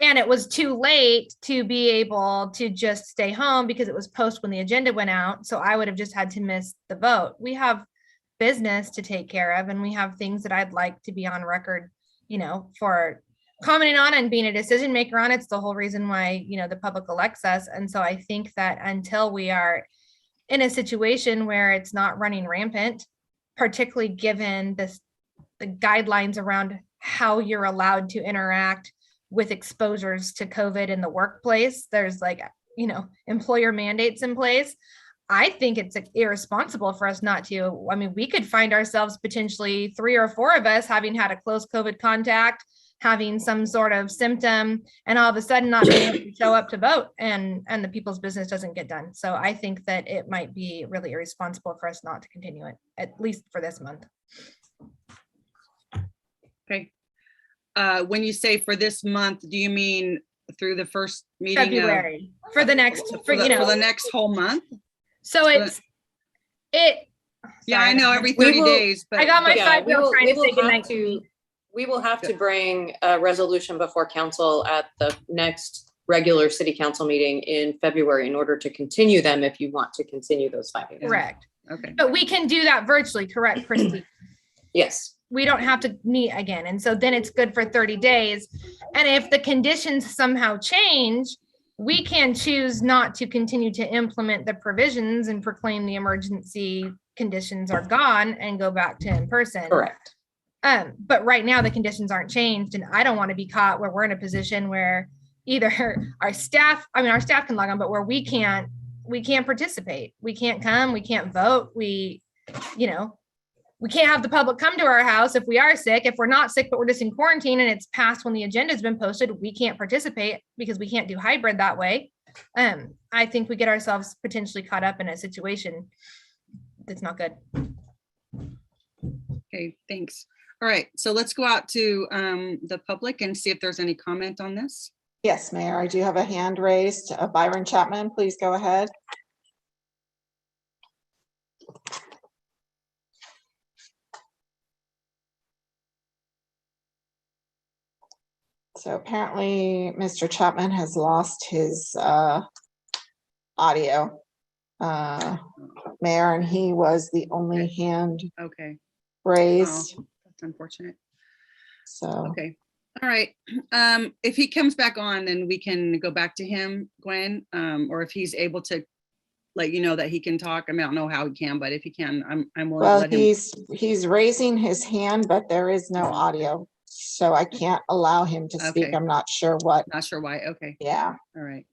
it was too late to be able to just stay home because it was post when the agenda went out. So I would have just had to miss the vote. We have business to take care of, and we have things that I'd like to be on record, for commenting on and being a decision maker on. It's the whole reason why, the public elects us. And so I think that until we are in a situation where it's not running rampant, particularly given the the guidelines around how you're allowed to interact with exposures to COVID in the workplace. There's like, employer mandates in place. I think it's irresponsible for us not to. I mean, we could find ourselves potentially 3 or 4 of us having had a close COVID contact, having some sort of symptom, and all of a sudden not being able to show up to vote, and the people's business doesn't get done. So I think that it might be really irresponsible for us not to continue it, at least for this month. Okay. When you say for this month, do you mean through the first meeting of February, for the next, for the next whole month? So it's, Yeah, I know every 30 days, but I got my Yeah, 5-year-old trying to say goodnight. we will have to bring a resolution before council at the next regular city council meeting in February in order to continue them if you want to continue those findings. Correct. Okay. But we can do that virtually, correct, Christy? Yes. We don't have to meet again. And so then it's good for 30 days. And if the conditions somehow change, we can choose not to continue to implement the provisions and proclaim the emergency conditions are gone and go back to in person. Correct. But right now the conditions aren't changed, and I don't want to be caught where we're in a position where either our staff can log on, but where we can't participate. We can't come, we can't vote. We can't have the public come to our house if we are sick. If we're not sick, but we're just in quarantine and it's past when the agenda has been posted, we can't participate because we can't do hybrid that way. I think we get ourselves potentially caught up in a situation that's not good. Okay, thanks. All right, so let's go out to the public and see if there's any comment on this. Yes, Mayor, I do have a hand raised. Byron Chapman, please go ahead. So apparently Mr. Chapman has lost his audio, Mayor, and he was the only hand raised. Oh, that's unfortunate. So, okay. All right. If he comes back on, then we can go back to him, Gwen, or if he's able to let you know that he can talk. I mean, I don't know how he can, but if he can, I'm willing to let him. He's raising his hand, but there is no audio. So I can't allow him to speak. Okay. I'm not sure what. Not sure why. Okay. Yeah. All right.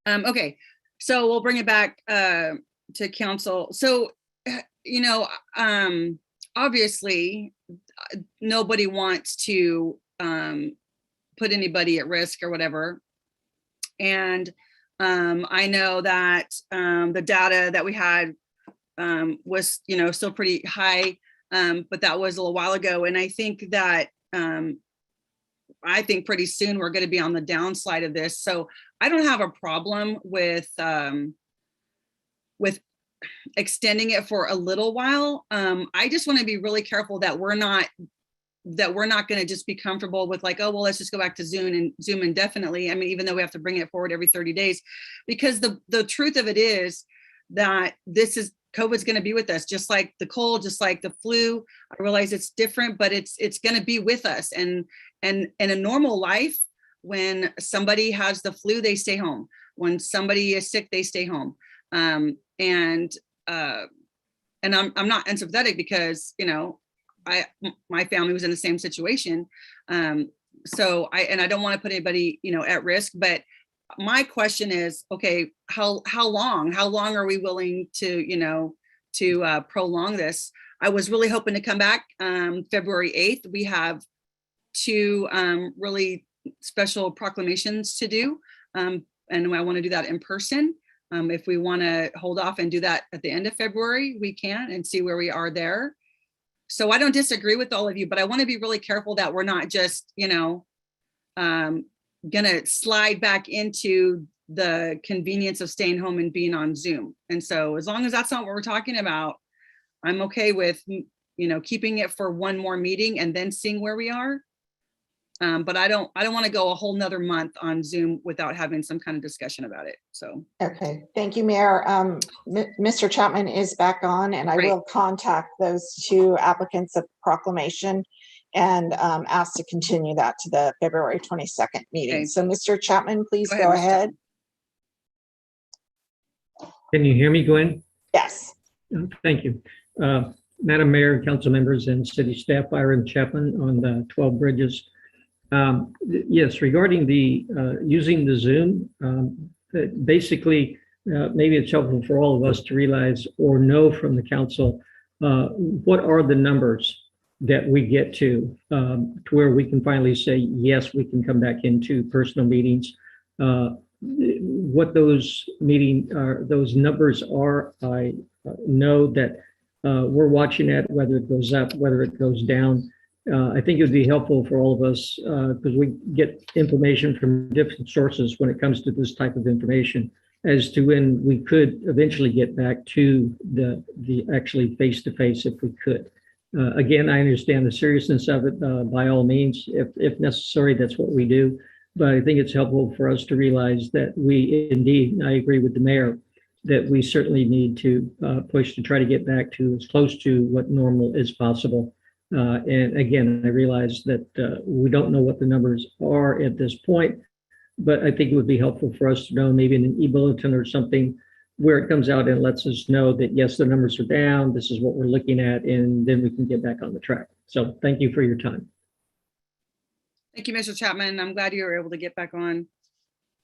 Okay. So we'll bring it back to council. So, obviously nobody wants to put anybody at risk or whatever. And I know that the data that we had was, still pretty high. But that was a little while ago. And I think that I think pretty soon we're going to be on the downside of this. So I don't have a problem with extending it for a little while. I just want to be really careful that we're not going to just be comfortable with like, oh, well, let's just go back to Zoom indefinitely. I mean, even though we have to bring it forward every 30 days, because the truth of it is that COVID's going to be with us, just like the cold, just like the flu. I realize it's different, but it's going to be with us. And in a normal life, when somebody has the flu, they stay home. When somebody is sick, they stay home. And I'm not unsympathetic because, my family was in the same situation. So I don't want to put anybody, at risk, but my question is, okay, how long are we willing to, prolong this? I was really hoping to come back February 8th. We have 2 really special proclamations to do. And I want to do that in person. If we want to hold off and do that at the end of February, we can and see where we are there. So I don't disagree with all of you, but I want to be really careful that we're not just, gonna slide back into the convenience of staying home and being on Zoom. And so as long as that's not what we're talking about, I'm okay with, keeping it for one more meeting and then seeing where we are. But I don't want to go a whole nother month on Zoom without having some kind of discussion about it. So. Okay, thank you, Mayor. Mr. Chapman is back on, and I will contact those 2 applicants of proclamation and ask to continue that to the February 22nd meeting. Okay. So Mr. Chapman, please go ahead. Can you hear me, Gwen? Yes. Thank you. Madam Mayor, council members, and city staff, Byron Chapman on the 12 bridges. Yes, regarding the using the Zoom, basically, maybe it's helpful for all of us to realize or know from the council what are the numbers that we get to where we can finally say, yes, we can come back into personal meetings. What those numbers are, I know that we're watching it, whether it goes up, whether it goes down. I think it would be helpful for all of us because we get information from different sources when it comes to this type of information as to when we could eventually get back to the actually face-to-face if we could. Again, I understand the seriousness of it. By all means, if necessary, that's what we do. But I think it's helpful for us to realize that we indeed, I agree with the mayor, that we certainly need to push to try to get back to as close to what normal is possible. And again, I realize that we don't know what the numbers are at this point, but I think it would be helpful for us to know maybe in an e-bulletin or something where it comes out and lets us know that, yes, the numbers are down, this is what we're looking at, and then we can get back on the track. So thank you for your time. Thank you, Mr. Chapman. I'm glad you were able to get back on.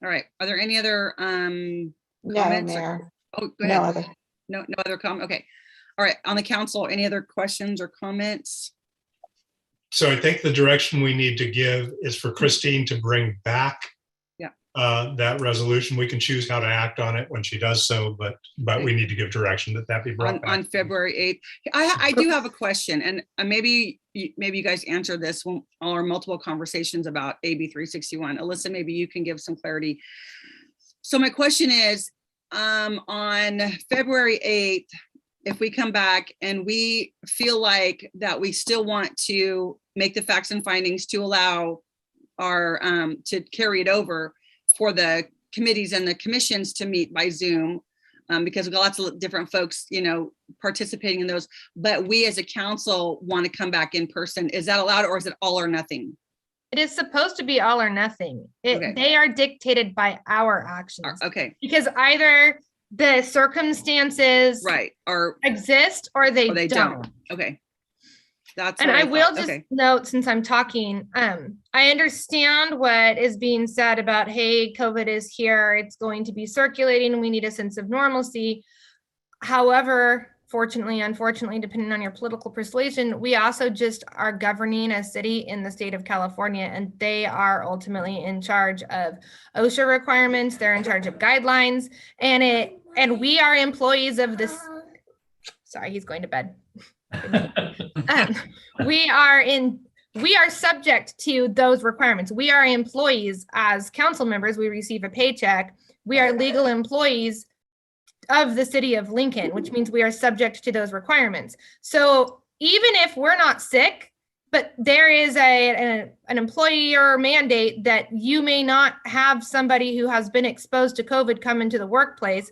All right. Are there any other No, comments? Mayor. Oh, go No ahead. other. No other comment. Okay. All right. On the council, any other questions or comments? So I think the direction we need to give is for Christine to bring back that resolution. We can choose how to act on it when she does so, but we need to give direction that be brought back. On February 8th. I do have a question, and maybe you guys answer this when or multiple conversations about AB 361. Alyssa, maybe you can give some clarity. So my question is, on February 8th, if we come back and we feel like that we still want to make the facts and findings to allow our to carry it over for the committees and the commissions to meet by Zoom, because we've got lots of different folks, participating in those, but we as a council want to come back in person. Is that allowed, or is it all or nothing? It is supposed to be all or nothing. Okay. They are dictated by our actions. Okay. Because either the circumstances or exist or they don't. Okay. That's and I will just okay. note, since I'm talking, I understand what is being said about, hey, COVID is here, it's going to be circulating, we need a sense of normalcy. However, fortunately, unfortunately, depending on your political persuasion, we also just are governing a city in the state of California, and they are ultimately in charge of OSHA requirements, they're in charge of guidelines, and we are employees of this. Sorry, he's going to bed. We are subject to those requirements. We are employees as council members. We receive a paycheck. We are legal employees of the city of Lincoln, which means we are subject to those requirements. So even if we're not sick, but there is an employer mandate that you may not have somebody who has been exposed to COVID come into the workplace,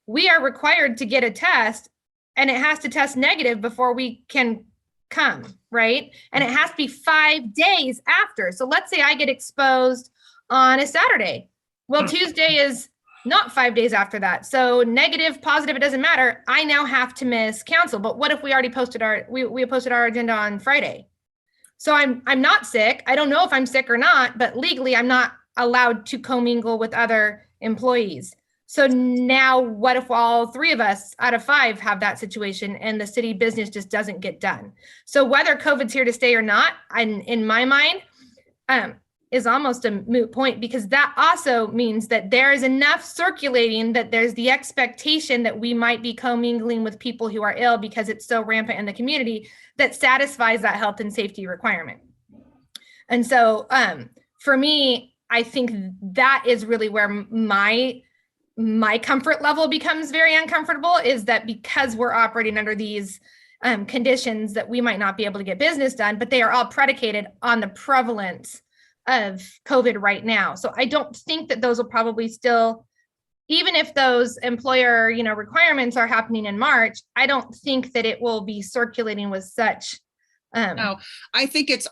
we are required to get a test, and it has to test negative before we can come, right? And it has to be 5 days after. So let's say I get exposed on a Saturday. Well, Tuesday is not 5 days after that. So negative, positive, it doesn't matter. I now have to miss council. But what if we already posted we posted our agenda on Friday? So I'm not sick. I don't know if I'm sick or not, but legally I'm not allowed to commingle with other employees. So now what if all 3 of us out of 5 have that situation and the city business just doesn't get done? So whether COVID's here to stay or not, in my mind, is almost a moot point, because that also means that there is enough circulating that there's the expectation that we might be commingling with people who are ill because it's so rampant in the community that satisfies that health and safety requirement. And so for me, I think that is really where my comfort level becomes very uncomfortable, is that because we're operating under these conditions that we might not be able to get business done, but they are all predicated on the prevalence of COVID right now. So I don't think that those will probably still, even if those employer, requirements are happening in March, I don't think that it will be circulating with such no, I think it's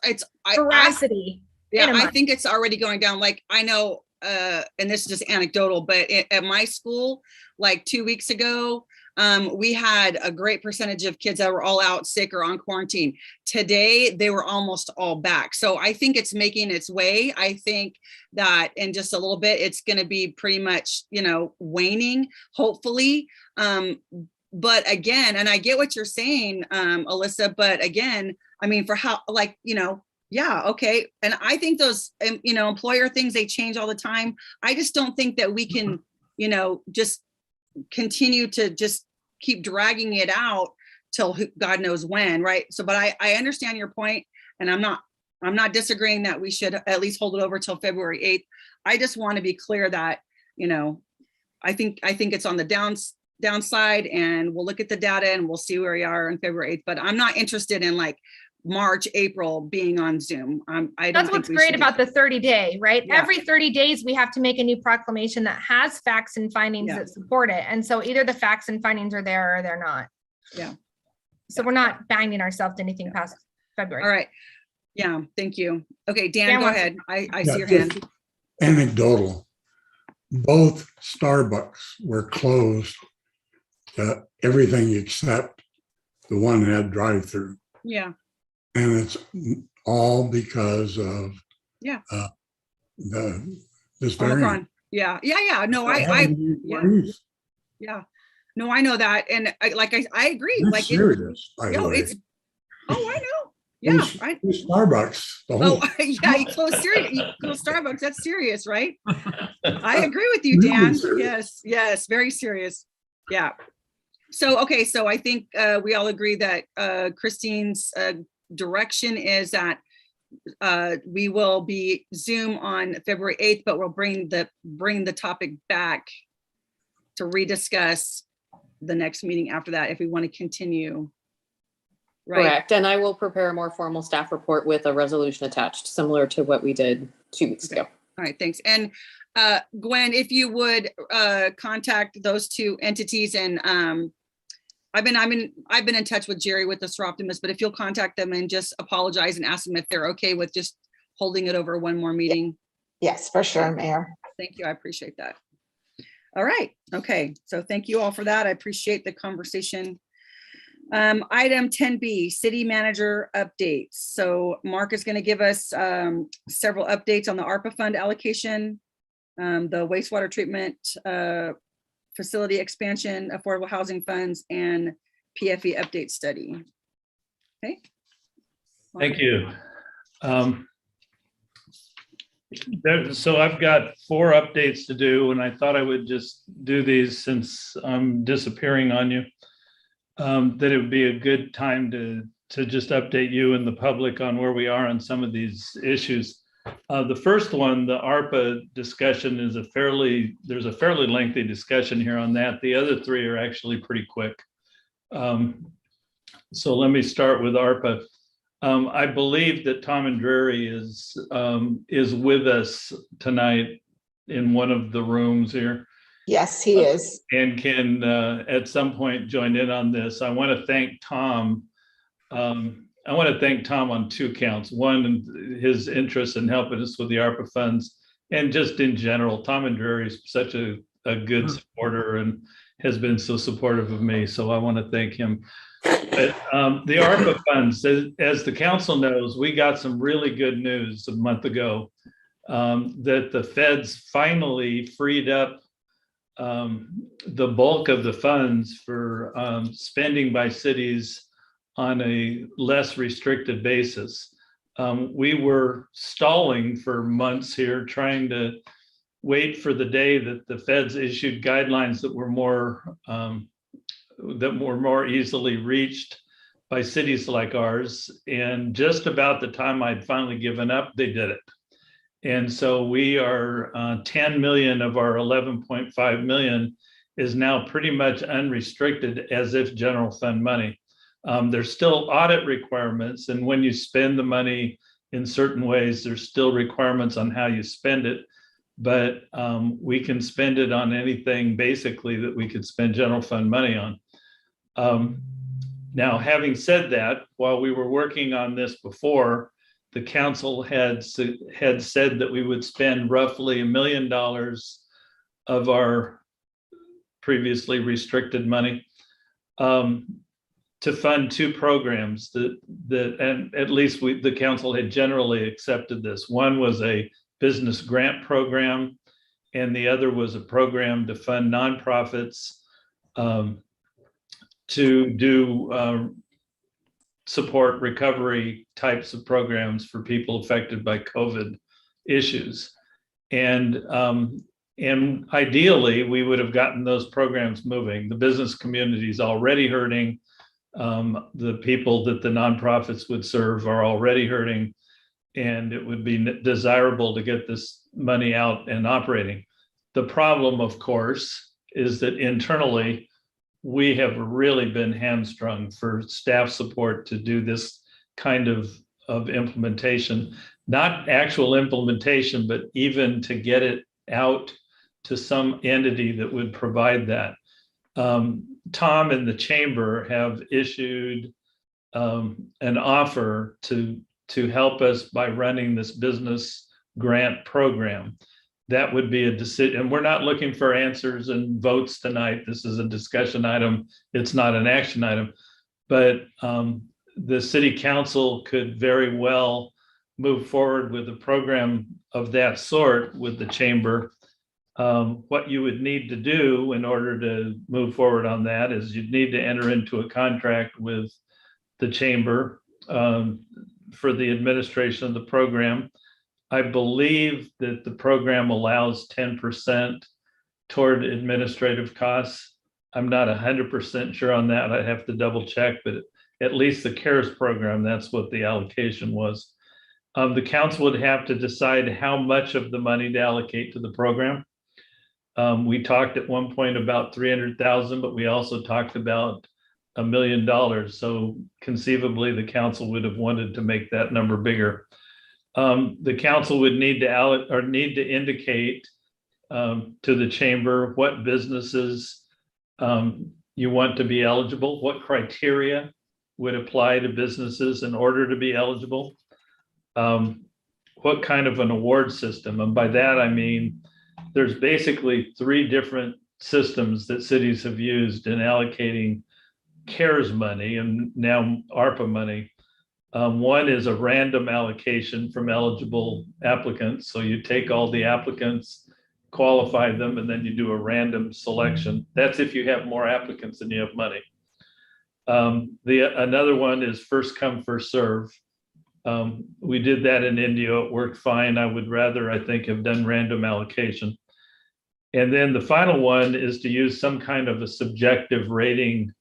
veracity. I think it's already going down. Like, I know, and this is just anecdotal, but at my school, like 2 weeks ago, We had a great percentage of kids that were all out sick or on quarantine. Today, they were almost all back. So I think it's making its way. I think that in just a little bit, it's going to be pretty much, waning, hopefully. But again, and I get what you're saying, Alyssa, but again, I mean, for how, yeah, okay. And I think those, employer things, they change all the time. I just don't think that we can, just continue to just keep dragging it out till God knows when, right? So, but I understand your point, and I'm not disagreeing that we should at least hold it over till February 8th. I just want to be clear that, I think it's on the downside, and we'll look at the data and we'll see where we are on February 8th, but I'm not interested in like March, April being on Zoom. That's what's great about the 30-day, right? Yeah. Every 30 days, we have to make a new proclamation that has facts and findings that support it. And so either the facts and findings are there or they're not. Yeah. So we're not binding ourselves to anything past February. All right. Yeah, thank you. Okay, Dan, go ahead. I see your just hand. Anecdotal. Both Starbucks were closed, everything except the one that had drive-through. Yeah. And it's all because of this Omicron. variant. Yeah. No, yeah. No, I know that. And I agree. That's like serious, by the way. I know. Yeah. Starbucks. Yeah, you close Starbucks. That's serious, right? I agree with you, Dan. Yes, very serious. Yeah. So, okay. So I think we all agree that Christine's direction is that we will be Zoom on February 8th, but we'll bring the topic back to rediscuss the next meeting after that if we want to continue. Right. Correct. And I will prepare a more formal staff report with a resolution attached, similar to what we did 2 weeks ago. All right, thanks. And Gwen, if you would contact those two entities, and I've been in touch with Jerry with the Soroptimist, but if you'll contact them and just apologize and ask them if they're okay with just holding it over one more meeting. Yes, for sure, Mayor. Thank you. I appreciate that. All right. Okay. So thank you all for that. I appreciate the conversation. Item 10B, city manager updates. So Mark is going to give us several updates on the ARPA fund allocation, the wastewater treatment facility expansion, affordable housing funds, and Pfe Update Study. Okay. Thank you. So I've got 4 updates to do, and I thought I would just do these since I'm disappearing on you. That it would be a good time to just update you and the public on where we are on some of these issues. The first one, the ARPA discussion, is there's a fairly lengthy discussion here on that. The other 3 are actually pretty quick. So let me start with ARPA. I believe that Tom Andreri is with us tonight in one of the rooms here. Yes, he is. And can at some point join in on this. I want to thank Tom. I want to thank Tom on 2 counts. One, his interest in helping us with the ARPA funds, and just in general, Tom Andreri is such a good supporter and has been so supportive of me. So I want to thank him. But, the ARPA funds, as the council knows, we got some really good news a month ago that the feds finally freed up the bulk of the funds for spending by cities on a less restricted basis. We were stalling for months here, trying to wait for the day that the feds issued guidelines that were more easily reached by cities like ours. And just about the time I'd finally given up, they did it. And so we are 10 million of our 11.5 million is now pretty much unrestricted as if general fund money. There's still audit requirements, and when you spend the money in certain ways, there's still requirements on how you spend it, but we can spend it on anything basically that we could spend general fund money on. Now, having said that, while we were working on this before, the council had said that we would spend roughly $1 million of our previously restricted money to fund two programs and at least the council had generally accepted this. One was a business grant program, and the other was a program to fund nonprofits to do support recovery types of programs for people affected by COVID issues. And ideally, we would have gotten those programs moving. The business community is already hurting. The people that the nonprofits would serve are already hurting, and it would be desirable to get this money out and operating. The problem, of course, is that internally, we have really been hamstrung for staff support to do this kind of implementation, not actual implementation, but even to get it out to some entity that would provide that. Tom and the chamber have issued an offer to help us by running this business grant program. That would be a decision. And we're not looking for answers and votes tonight. This is a discussion item. It's not an action item. But the city council could very well move forward with a program of that sort with the chamber. What you would need to do in order to move forward on that is you'd need to enter into a contract with the chamber for the administration of the program. I believe that the program allows 10% toward administrative costs. I'm not 100% sure on that. I'd have to double check, but at least the CARES program, that's what the allocation was. The council would have to decide how much of the money to allocate to the program. We talked at one point about 300,000, but we also talked about $1 million. So conceivably, the council would have wanted to make that number bigger. The council would need to indicate to the chamber what businesses you want to be eligible, what criteria would apply to businesses in order to be eligible, what kind of an award system. And by that, I mean, there's basically 3 different systems that cities have used in allocating CARES money and now ARPA money. One is a random allocation from eligible applicants. So you take all the applicants, qualify them, and then you do a random selection. That's if you have more applicants than you have money. Another one is first come, first serve. We did that in India. It worked fine. I would rather, I think, have done random allocation. And then the final one is to use some kind of a subjective rating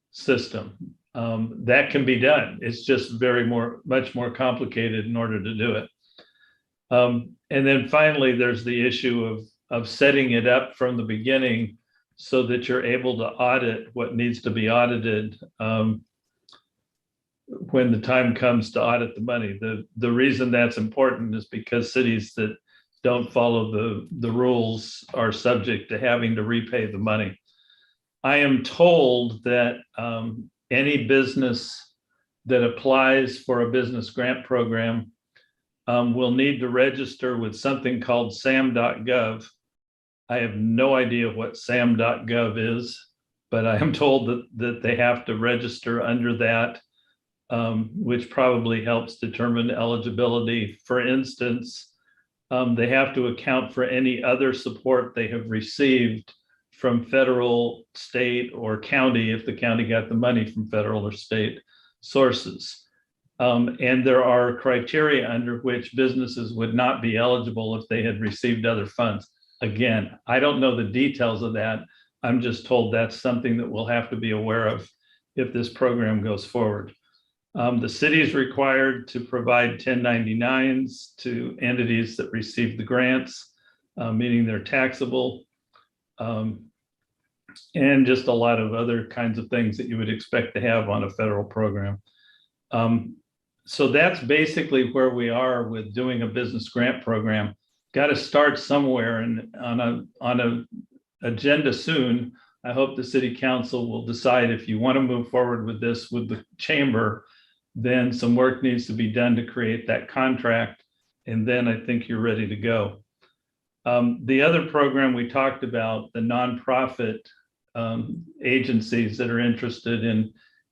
system. That can be done. It's just much more complicated in order to do it. And then finally, there's the issue of setting it up from the beginning so that you're able to audit what needs to be audited when the time comes to audit the money. The reason that's important is because cities that don't follow the rules are subject to having to repay the money. I am told that any business that applies for a business grant program will need to register with something called sam.gov. I have no idea what sam.gov is, but I am told that they have to register under that, which probably helps determine eligibility. For instance, they have to account for any other support they have received from federal, state, or county, if the county got the money from federal or state sources. And there are criteria under which businesses would not be eligible if they had received other funds. Again, I don't know the details of that. I'm just told that's something that we'll have to be aware of if this program goes forward. The city is required to provide 1099s to entities that receive the grants, meaning they're taxable. And just a lot of other kinds of things that you would expect to have on a federal program. So that's basically where we are with doing a business grant program. Got to start somewhere, and on a agenda soon, I hope the city council will decide if you want to move forward with this with the chamber, then some work needs to be done to create that contract. And then I think you're ready to go. The other program we talked about, the nonprofit agencies that are interested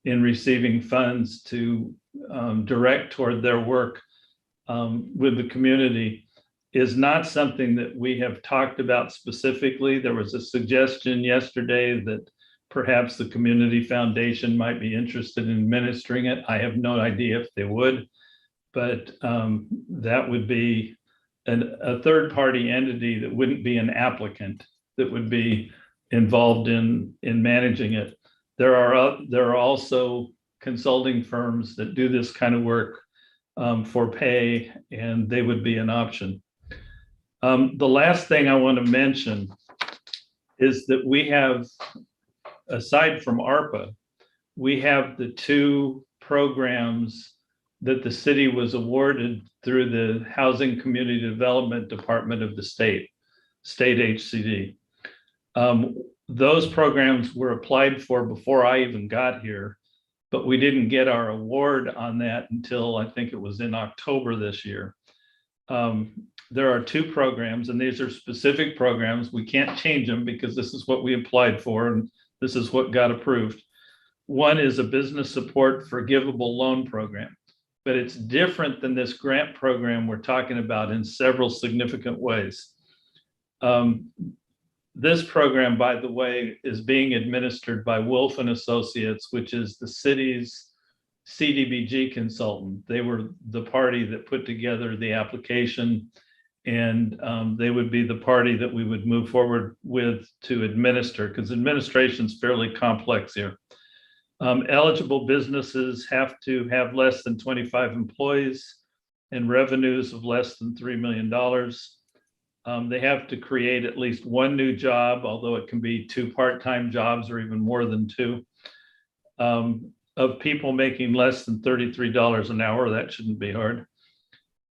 in receiving funds to direct toward their work with the community is not something that we have talked about specifically. There was a suggestion yesterday that perhaps the Community Foundation might be interested in administering it. I have no idea if they would, but that would be a third-party entity that wouldn't be an applicant, that would be involved in managing it. There are also consulting firms that do this kind of work for pay, and they would be an option. The last thing I want to mention is that we have, aside from ARPA, we have the 2 programs that the city was awarded through the Housing Community Development Department of the state HCD. Those programs were applied for before I even got here, but we didn't get our award on that until I think it was in October this year. There are 2 programs, and these are specific programs. We can't change them because this is what we applied for, and this is what got approved. One is a business support forgivable loan program, but it's different than this grant program we're talking about in several significant ways. This program, by the way, is being administered by Wolf and Associates, which is the city's CDBG consultant. They were the party that put together the application, and they would be the party that we would move forward with to administer, because administration is fairly complex here. Eligible businesses have to have less than 25 employees and revenues of less than $3 million. They have to create at least 1 new job, although it can be 2 part-time jobs or even more than 2. Of people making less than $33 an hour, that shouldn't be hard.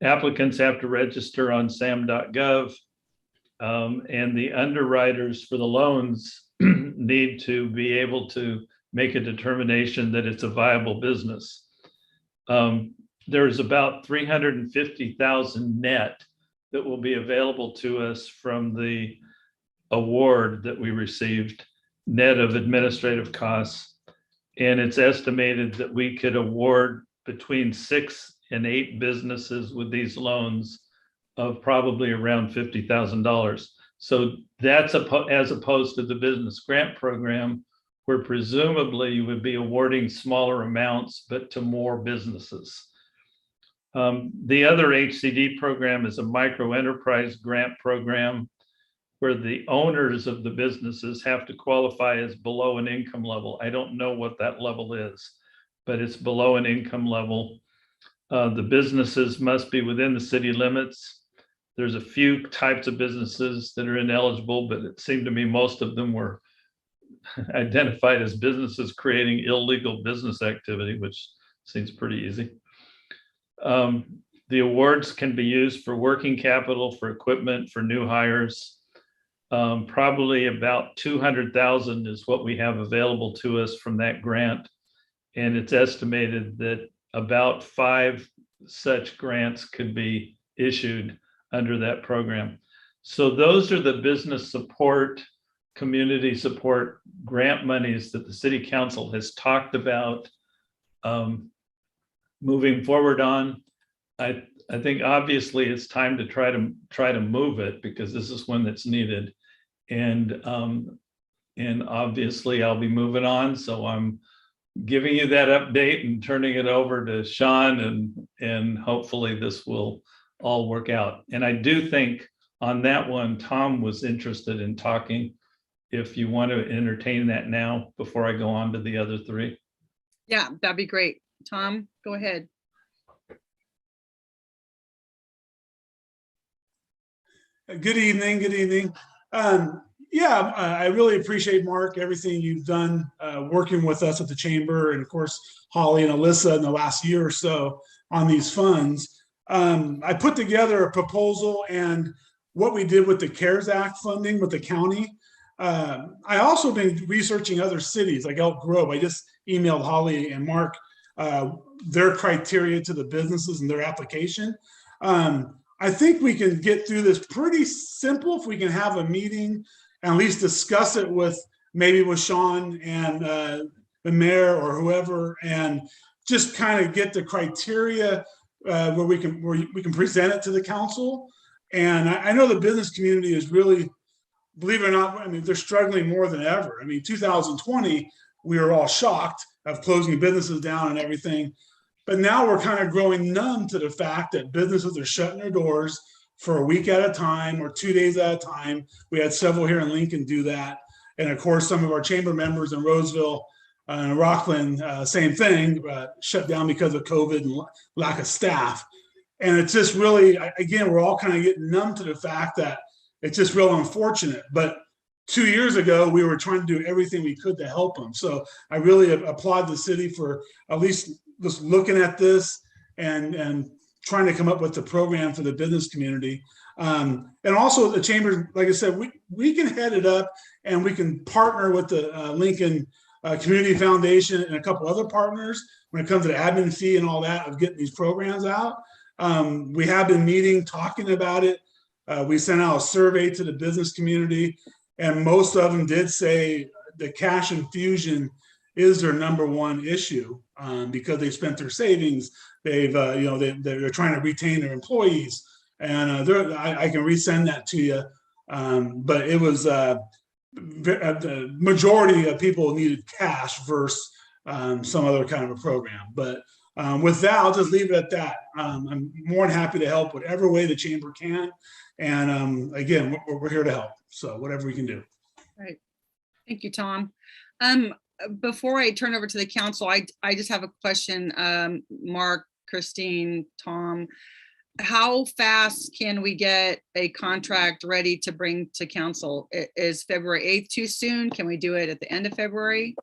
Applicants have to register on sam.gov, and the underwriters for the loans need to be able to make a determination that it's a viable business. There's about 350,000 net that will be available to us from the award that we received, net of administrative costs. And it's estimated that we could award between 6 and 8 businesses with these loans of probably around $50,000. So that's as opposed to the business grant program, where presumably you would be awarding smaller amounts, but to more businesses. The other HCD program is a micro enterprise grant program where the owners of the businesses have to qualify as below an income level. I don't know what that level is, but it's below an income level. The businesses must be within the city limits. There's a few types of businesses that are ineligible, but it seemed to me most of them were identified as businesses creating illegal business activity, which seems pretty easy. The awards can be used for working capital, for equipment, for new hires. Probably about 200,000 is what we have available to us from that grant. And it's estimated that about 5 such grants could be issued under that program. So those are the business support, community support grant monies that the city council has talked about moving forward on. I think obviously it's time to try to move it, because this is one that's needed. And obviously I'll be moving on. So I'm giving you that update and turning it over to Sean, and hopefully this will all work out. And I do think on that one, Tom was interested in talking, if you want to entertain that now before I go on to the other 3. Yeah, that'd be great. Tom, go ahead. Good evening. Good evening. Yeah, I really appreciate, Mark, everything you've done working with us at the chamber, and of course, Holly and Alyssa in the last year or so on these funds. I put together a proposal and what we did with the CARES Act funding with the county. I also been researching other cities like Elk Grove. I just emailed Holly and Mark their criteria to the businesses and their application. I think we can get through this pretty simple if we can have a meeting and at least discuss it with maybe with Sean and the mayor or whoever, and just kind of get the criteria where we can present it to the council. And I know the business community is really, believe it or not, I mean, they're struggling more than ever. I mean, 2020, we were all shocked of closing businesses down and everything. But now we're kind of growing numb to the fact that businesses are shutting their doors for a week at a time or 2 days at a time. We had several here in Lincoln do that. And of course, some of our chamber members in Roseville and Rockland, same thing, shut down because of COVID and lack of staff. And it's just really, again, we're all kind of getting numb to the fact that it's just real unfortunate. But 2 years ago, we were trying to do everything we could to help them. So I really applaud the city for at least just looking at this and trying to come up with the program for the business community. And also the chamber, like I said, we can head it up and we can partner with the Lincoln Community Foundation and a couple other partners when it comes to the admin fee and all that of getting these programs out. We have been meeting, talking about it. We sent out a survey to the business community, and most of them did say the cash infusion is their number one issue because they spent their savings. They've, they're trying to retain their employees, and I can resend that to you. But it was the majority of people needed cash versus some other kind of a program. But with that, I'll just leave it at that. I'm more than happy to help whatever way the chamber can. And again, we're here to help. So whatever we can do. Right. Thank you, Tom. Before I turn over to the council, I just have a question. Mark, Christine, Tom, how fast can we get a contract ready to bring to council? Is February 8th too soon? Can we do it at the end of February?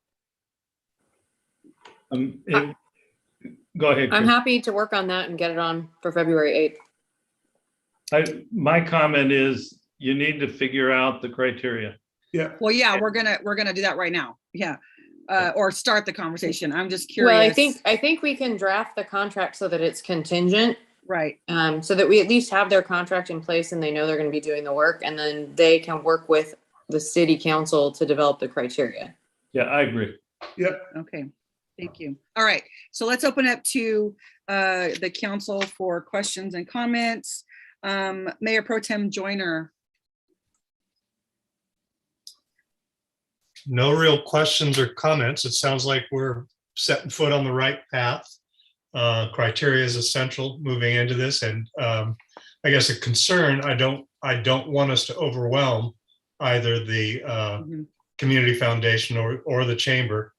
Go ahead, I'm Chris. happy to work on that and get it on for February 8th. My comment is you need to figure out the criteria. Yeah. Well, yeah, we're gonna do that right now. Yeah. Or start the conversation. I'm just curious. Well, I think we can draft the contract so that it's contingent. Right. So that we at least have their contract in place and they know they're going to be doing the work, and then they can work with the city council to develop the criteria. Yeah, I agree. Yep. Okay. Thank you. All right. So let's open up to the council for questions and comments. Mayor Pro Tem Joyner. No real questions or comments. It sounds like we're setting foot on the right path. Criteria is essential moving into this, and I guess a concern. I don't want us to overwhelm either the community foundation or the chamber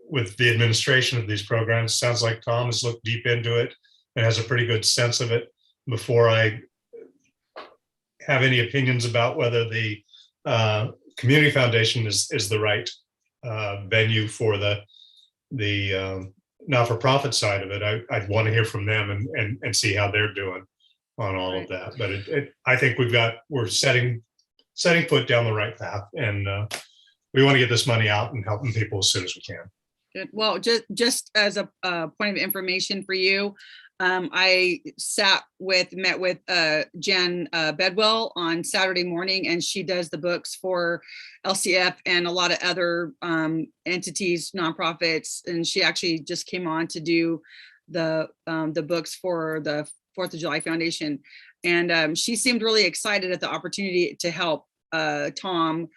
with the administration of these programs. Sounds like Tom has looked deep into it and has a pretty good sense of it. Before I have any opinions about whether the community foundation is the right venue for the not-for-profit side of it, I'd want to hear from them and see how they're doing on all of that. But I think we're setting foot down the right path, and we want to get this money out and helping people as soon as we can. Good. Well, just as a point of information for you, I met with Jen Bedwell on Saturday morning, and she does the books for LCF and a lot of other entities, nonprofits, and she actually just came on to do the books for the 4th of July Foundation, and she seemed really excited at the opportunity to help Tom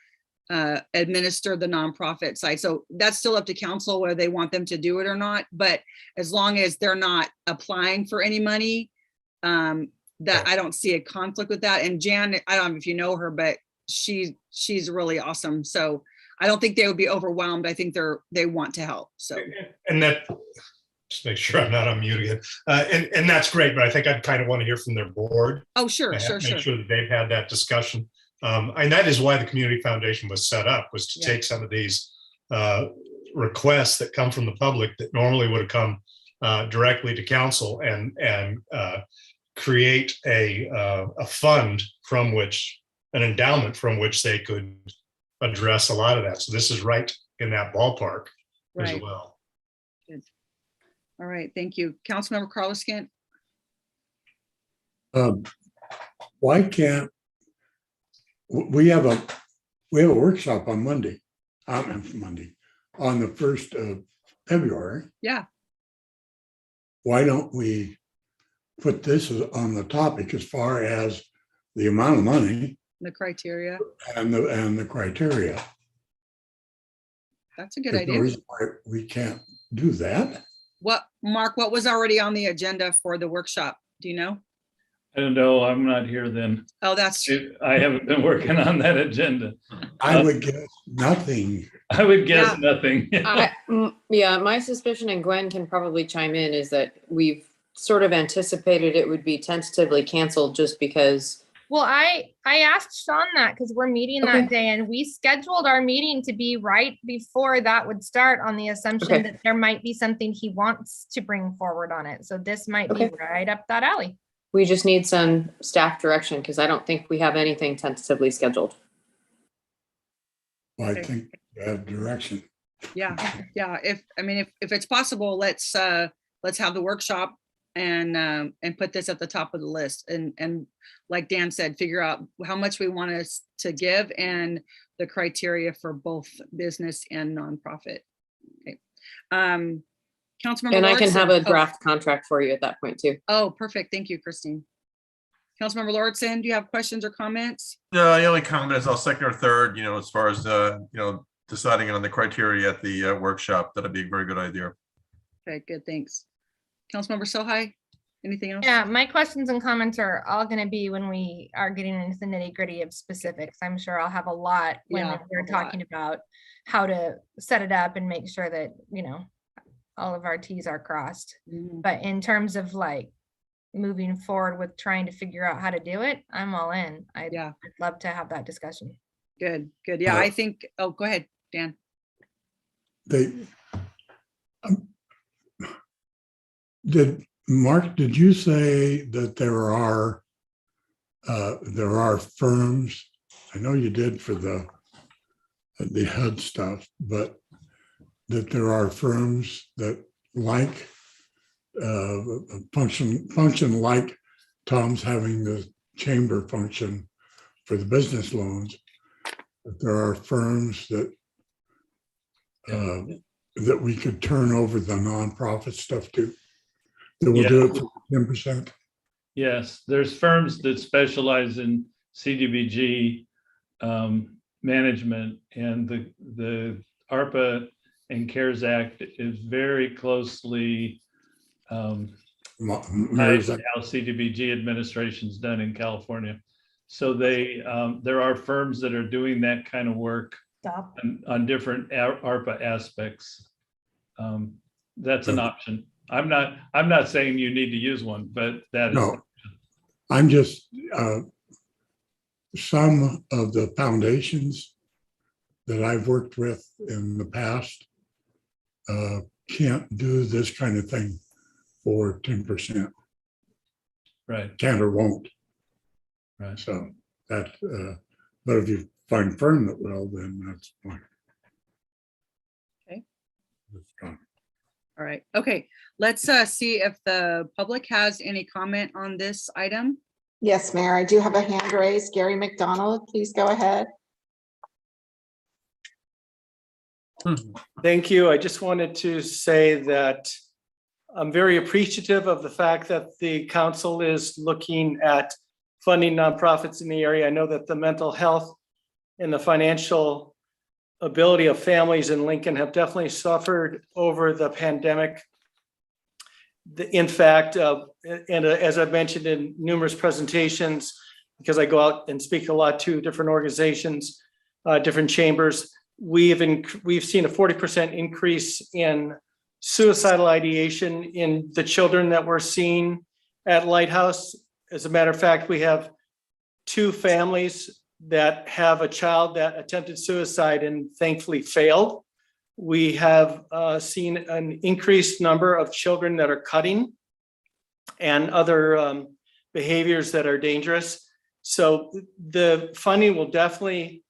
administer the nonprofit side. So that's still up to council whether they want them to do it or not. But as long as they're not applying for any money, that I don't see a conflict with that. And Jan, I don't know if you know her, but she's really awesome. So I don't think they would be overwhelmed. I think they want to help. So and that, just make sure I'm not on mute again. And that's great, but I think I'd kind of want to hear from their board. Oh, sure. Make sure that they've had that discussion. And that is why the Community Foundation was set up, was to take some of these requests that come from the public that normally would have come directly to council and create a fund from which, an endowment from which they could address a lot of that. So this is right in that ballpark as well. Good. All right, thank you. Councilmember Carlos Kent. Why can't we have we have a workshop on Monday, on the 1st of February. Yeah. Why don't we put this on the topic as far as the amount of money The criteria. and the criteria? That's a good There's no idea. reason why we can't do that. Mark, what was already on the agenda for the workshop? Do you know? I don't know. I'm not here then. Oh, that's, I haven't been working on that agenda. I would guess nothing. I would guess nothing. Yeah, my suspicion, and Gwen can probably chime in, is that we've sort of anticipated it would be tentatively canceled just because. Well, I asked Sean that because we're meeting that day, and we scheduled our meeting to be right before that would start on the assumption that there might be something he wants to bring forward on it. So this might be right up that alley. We just need some staff direction because I don't think we have anything tentatively scheduled. Well, I think we have direction. yeah. If it's possible, let's have the workshop and put this at the top of the list. And like Dan said, figure out how much we want us to give and the criteria for both business and nonprofit. Okay. Councilmember And I can have a Lordson. draft contract for you at that point too. Oh, perfect. Thank you, Christine. Councilmember Lordson, do you have questions or comments? No, the only comment is I'll second or third, as far as, deciding on the criteria at the workshop. That'd be a very good idea. Okay, good, thanks. Councilmember Sohai, anything else? Yeah, my questions and comments are all going to be when we are getting into the nitty gritty of specifics. I'm sure I'll have a lot when we're talking about how to set it up and make sure that, all of our T's are crossed. But in terms of like moving forward with trying to figure out how to do it, I'm all in. I'd love to have that discussion. Good. Yeah, I think, go ahead, Dan. Did you say that there are firms? I know you did for the HUD stuff, but that there are firms that function like Tom's having the chamber function for the business loans. That there are firms that that we could turn over the nonprofit stuff to. That will do it for 10%. Yes, there's firms that specialize in CDBG management, and the ARPA and CARES Act is very closely tied to how CDBG administration is done in California. So there are firms that are doing that kind of work on different ARPA aspects. That's an option. I'm not saying you need to use one, but that is. No, I'm just some of the foundations that I've worked with in the past can't do this kind of thing for 10%. Right. Can't or won't. Right. So that, but if you find a firm that will, then that's fine. Okay. That's fine. All right. Okay. Let's see if the public has any comment on this item. Yes, Mayor, I do have a hand raised. Gary McDonald, please go ahead. Thank you. I just wanted to say that I'm very appreciative of the fact that the council is looking at funding nonprofits in the area. I know that the mental health and the financial ability of families in Lincoln have definitely suffered over the pandemic. In fact, and as I've mentioned in numerous presentations, because I go out and speak a lot to different organizations, different chambers, we've seen a 40% increase in suicidal ideation in the children that we're seeing at Lighthouse. As a matter of fact, we have 2 families that have a child that attempted suicide and thankfully failed. We have seen an increased number of children that are cutting and other behaviors that are dangerous. So the funding will definitely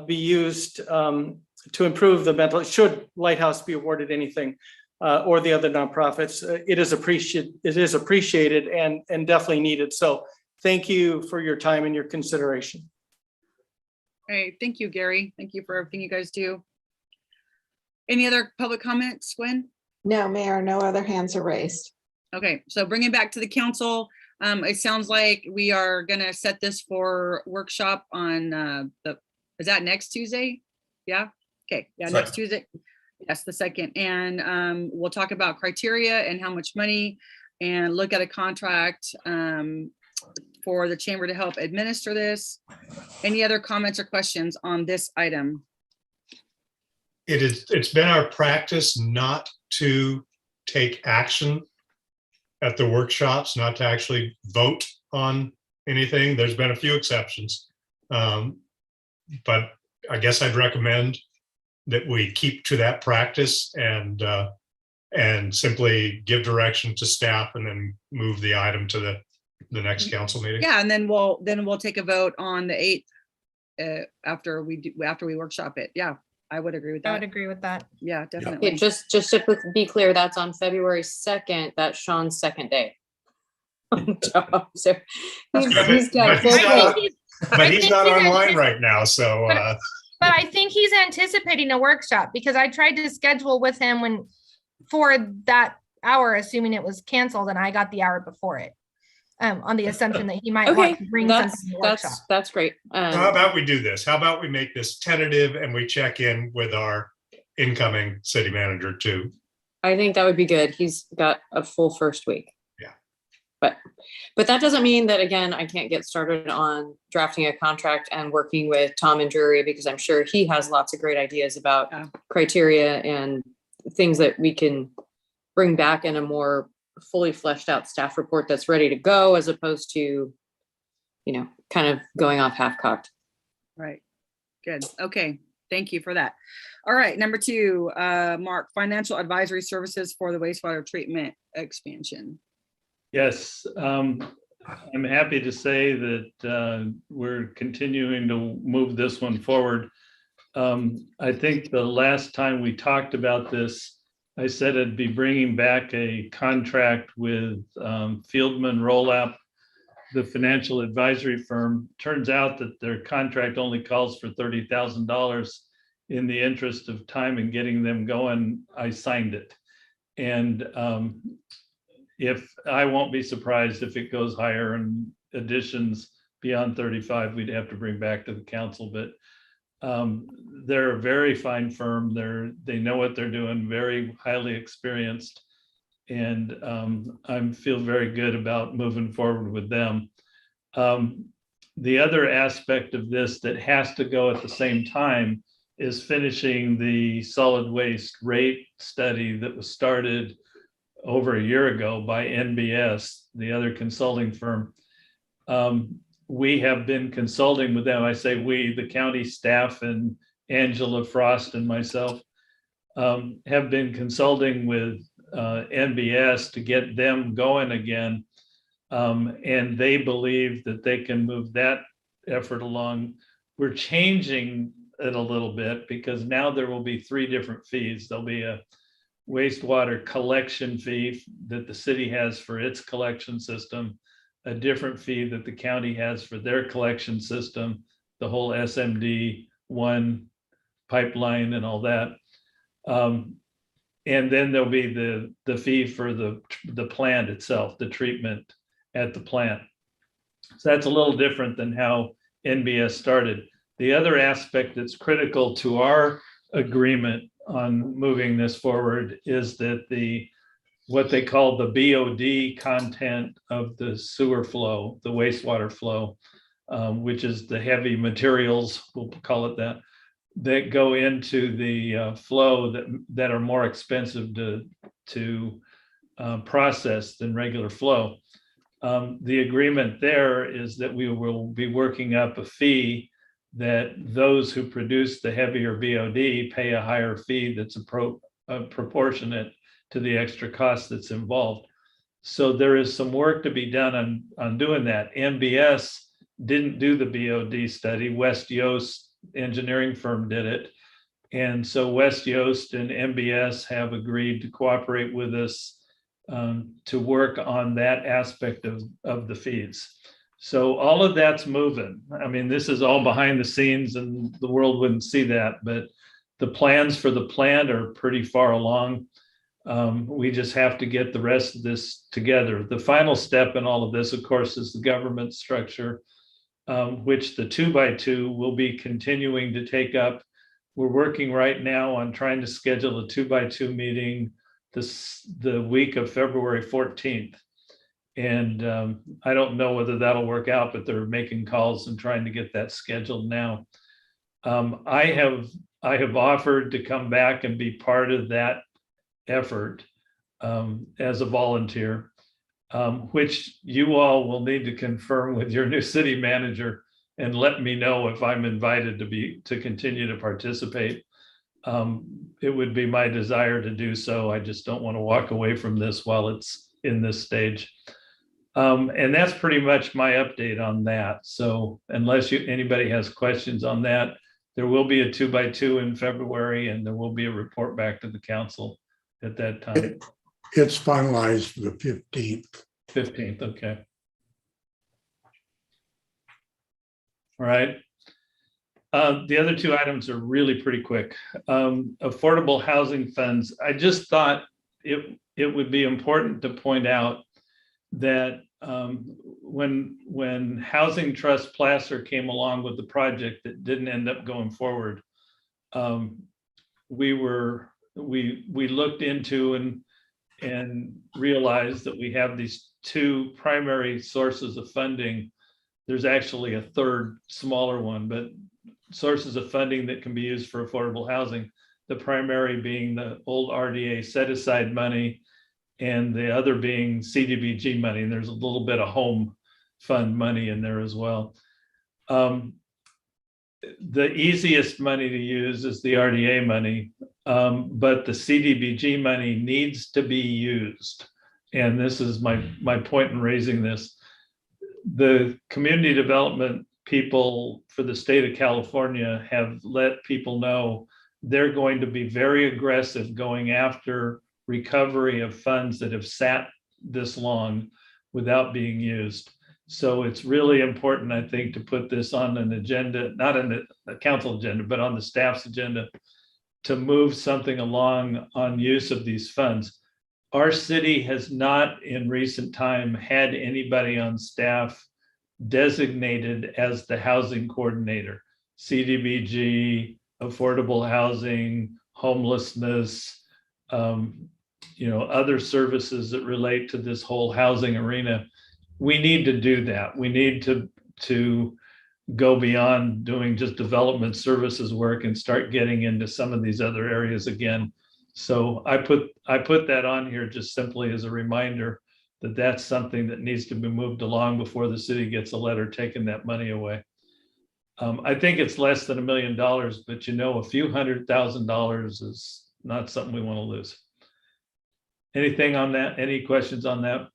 be used to improve the mental, should Lighthouse be awarded anything, or the other nonprofits. It is appreciated and definitely needed. So thank you for your time and your consideration. Hey, thank you, Gary. Thank you for everything you guys do. Any other public comments, Gwen? No, Mayor, no other hands are raised. Okay, so bringing back to the council, it sounds like we are gonna set this for workshop on is that next Tuesday? Yeah, okay, yeah, next Second. Tuesday. Yes, the second, and we'll talk about criteria and how much money and look at a contract for the chamber to help administer this. Any other comments or questions on this item? It's been our practice not to take action at the workshops, not to actually vote on anything. There's been a few exceptions. But I guess I'd recommend that we keep to that practice and simply give direction to staff and then move the item to the next council meeting. Yeah, and then we'll take a vote on the 8th after we workshop it. Yeah, I would agree with that. I would agree with that. Yeah, definitely. Yeah, just to be clear, that's on February 2nd. That's Sean's second day. So he's got full plate. But he's not online right now, so. But I think he's anticipating a workshop because I tried to schedule with him for that hour, assuming it was canceled, and I got the hour before it. On the assumption that he might want to bring something to the workshop. That's great. How about we do this? How about we make this tentative and we check in with our incoming city manager too? I think that would be good. He's got a full first week. Yeah. But that doesn't mean that, again, I can't get started on drafting a contract and working with Tom and Drury, because I'm sure he has lots of great ideas about criteria and things that we can bring back in a more fully fleshed out staff report that's ready to go, as opposed to, kind of going off half-cocked. Right. Good. Okay. Thank you for that. All right. Number 2, Mark, financial advisory services for the wastewater treatment expansion. Yes, I'm happy to say that we're continuing to move this one forward. I think the last time we talked about this, I said I'd be bringing back a contract with Fieldman Roll-Up, the financial advisory firm. Turns out that their contract only calls for $30,000. In the interest of time and getting them going, I signed it. And if I won't be surprised if it goes higher and additions beyond 35, we'd have to bring back to the council. But they're a very fine firm. They know what they're doing, very highly experienced. And I feel very good about moving forward with them. The other aspect of this that has to go at the same time is finishing the solid waste rate study that was started over a year ago by NBS, the other consulting firm. We have been consulting with them. I say we, the county staff and Angela Frost and myself have been consulting with NBS to get them going again. And they believe that they can move that effort along. We're changing it a little bit because now there will be 3 different fees. There'll be a wastewater collection fee that the city has for its collection system, a different fee that the county has for their collection system, the whole SMD 1 pipeline and all that. And then there'll be the fee for the plant itself, the treatment at the plant. So that's a little different than how NBS started. The other aspect that's critical to our agreement on moving this forward is that what they call the BOD content of the sewer flow, the wastewater flow, which is the heavy materials, we'll call it that go into the flow that are more expensive to process than regular flow. The agreement there is that we will be working up a fee that those who produce the heavier BOD pay a higher fee that's proportionate to the extra cost that's involved. So there is some work to be done on doing that. NBS didn't do the BOD study. West Yost engineering firm did it. And so West Yost and NBS have agreed to cooperate with us to work on that aspect of the fees. So all of that's moving. I mean, this is all behind the scenes and the world wouldn't see that, but the plans for the plant are pretty far along. We just have to get the rest of this together. The final step in all of this, of course, is the government structure, which the 2x2 will be continuing to take up. We're working right now on trying to schedule a 2x2 meeting the week of February 14th. And I don't know whether that'll work out, but they're making calls and trying to get that scheduled now. I have offered to come back and be part of that effort as a volunteer, which you all will need to confirm with your new city manager and let me know if I'm invited to continue to participate. It would be my desire to do so. I just don't want to walk away from this while it's in this stage. And that's pretty much my update on that. So unless anybody has questions on that, there will be a 2x2 in February and there will be a report back to the council at that time. It's finalized the 15th. 15th, okay. All right. The other two items are really pretty quick. Affordable housing funds. I just thought it would be important to point out that when Housing Trust Placer came along with the project that didn't end up going forward, we looked into and realized that we have these two primary sources of funding. There's actually a third smaller one, but sources of funding that can be used for affordable housing. The primary being the old RDA set aside money, and the other being CDBG money. And there's a little bit of home fund money in there as well. The easiest money to use is the RDA money, but the CDBG money needs to be used. And this is my point in raising this. The community development people for the state of California have let people know they're going to be very aggressive going after recovery of funds that have sat this long without being used. So it's really important, I think, to put this on an agenda, not on the council agenda, but on the staff's agenda, to move something along on use of these funds. Our city has not in recent time had anybody on staff designated as the housing coordinator. CDBG, affordable housing, homelessness, other services that relate to this whole housing arena. We need to do that. We need to go beyond doing just development services work and start getting into some of these other areas again. So I put that on here just simply as a reminder that that's something that needs to be moved along before the city gets a letter taking that money away. I think it's less than $1 million, but a few $100,000 is not something we want to lose. Anything on that? Any questions on that?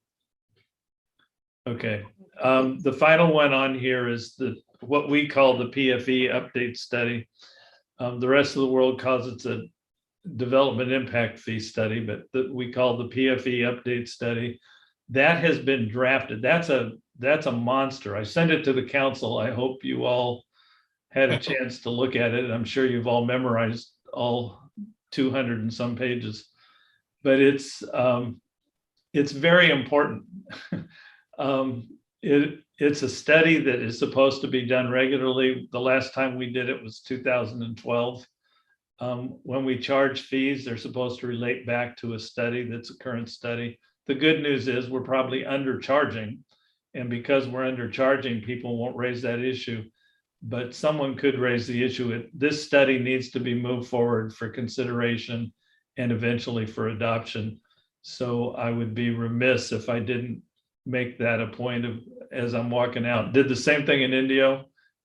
Okay. The final one on here is what we call the Pfe Update Study. The rest of the world calls it a development impact fee study, but we call the Pfe Update Study. That has been drafted. That's a monster. I sent it to the council. I hope you all had a chance to look at it. I'm sure you've all memorized all 200 and some pages, but it's very important. It's a study that is supposed to be done regularly. The last time we did it was 2012. When we charge fees, they're supposed to relate back to a study that's a current study. The good news is we're probably undercharging. And because we're undercharging, people won't raise that issue. But someone could raise the issue. This study needs to be moved forward for consideration and eventually for adoption. So I would be remiss if I didn't make that a point of, as I'm walking out. Did the same thing in Indio,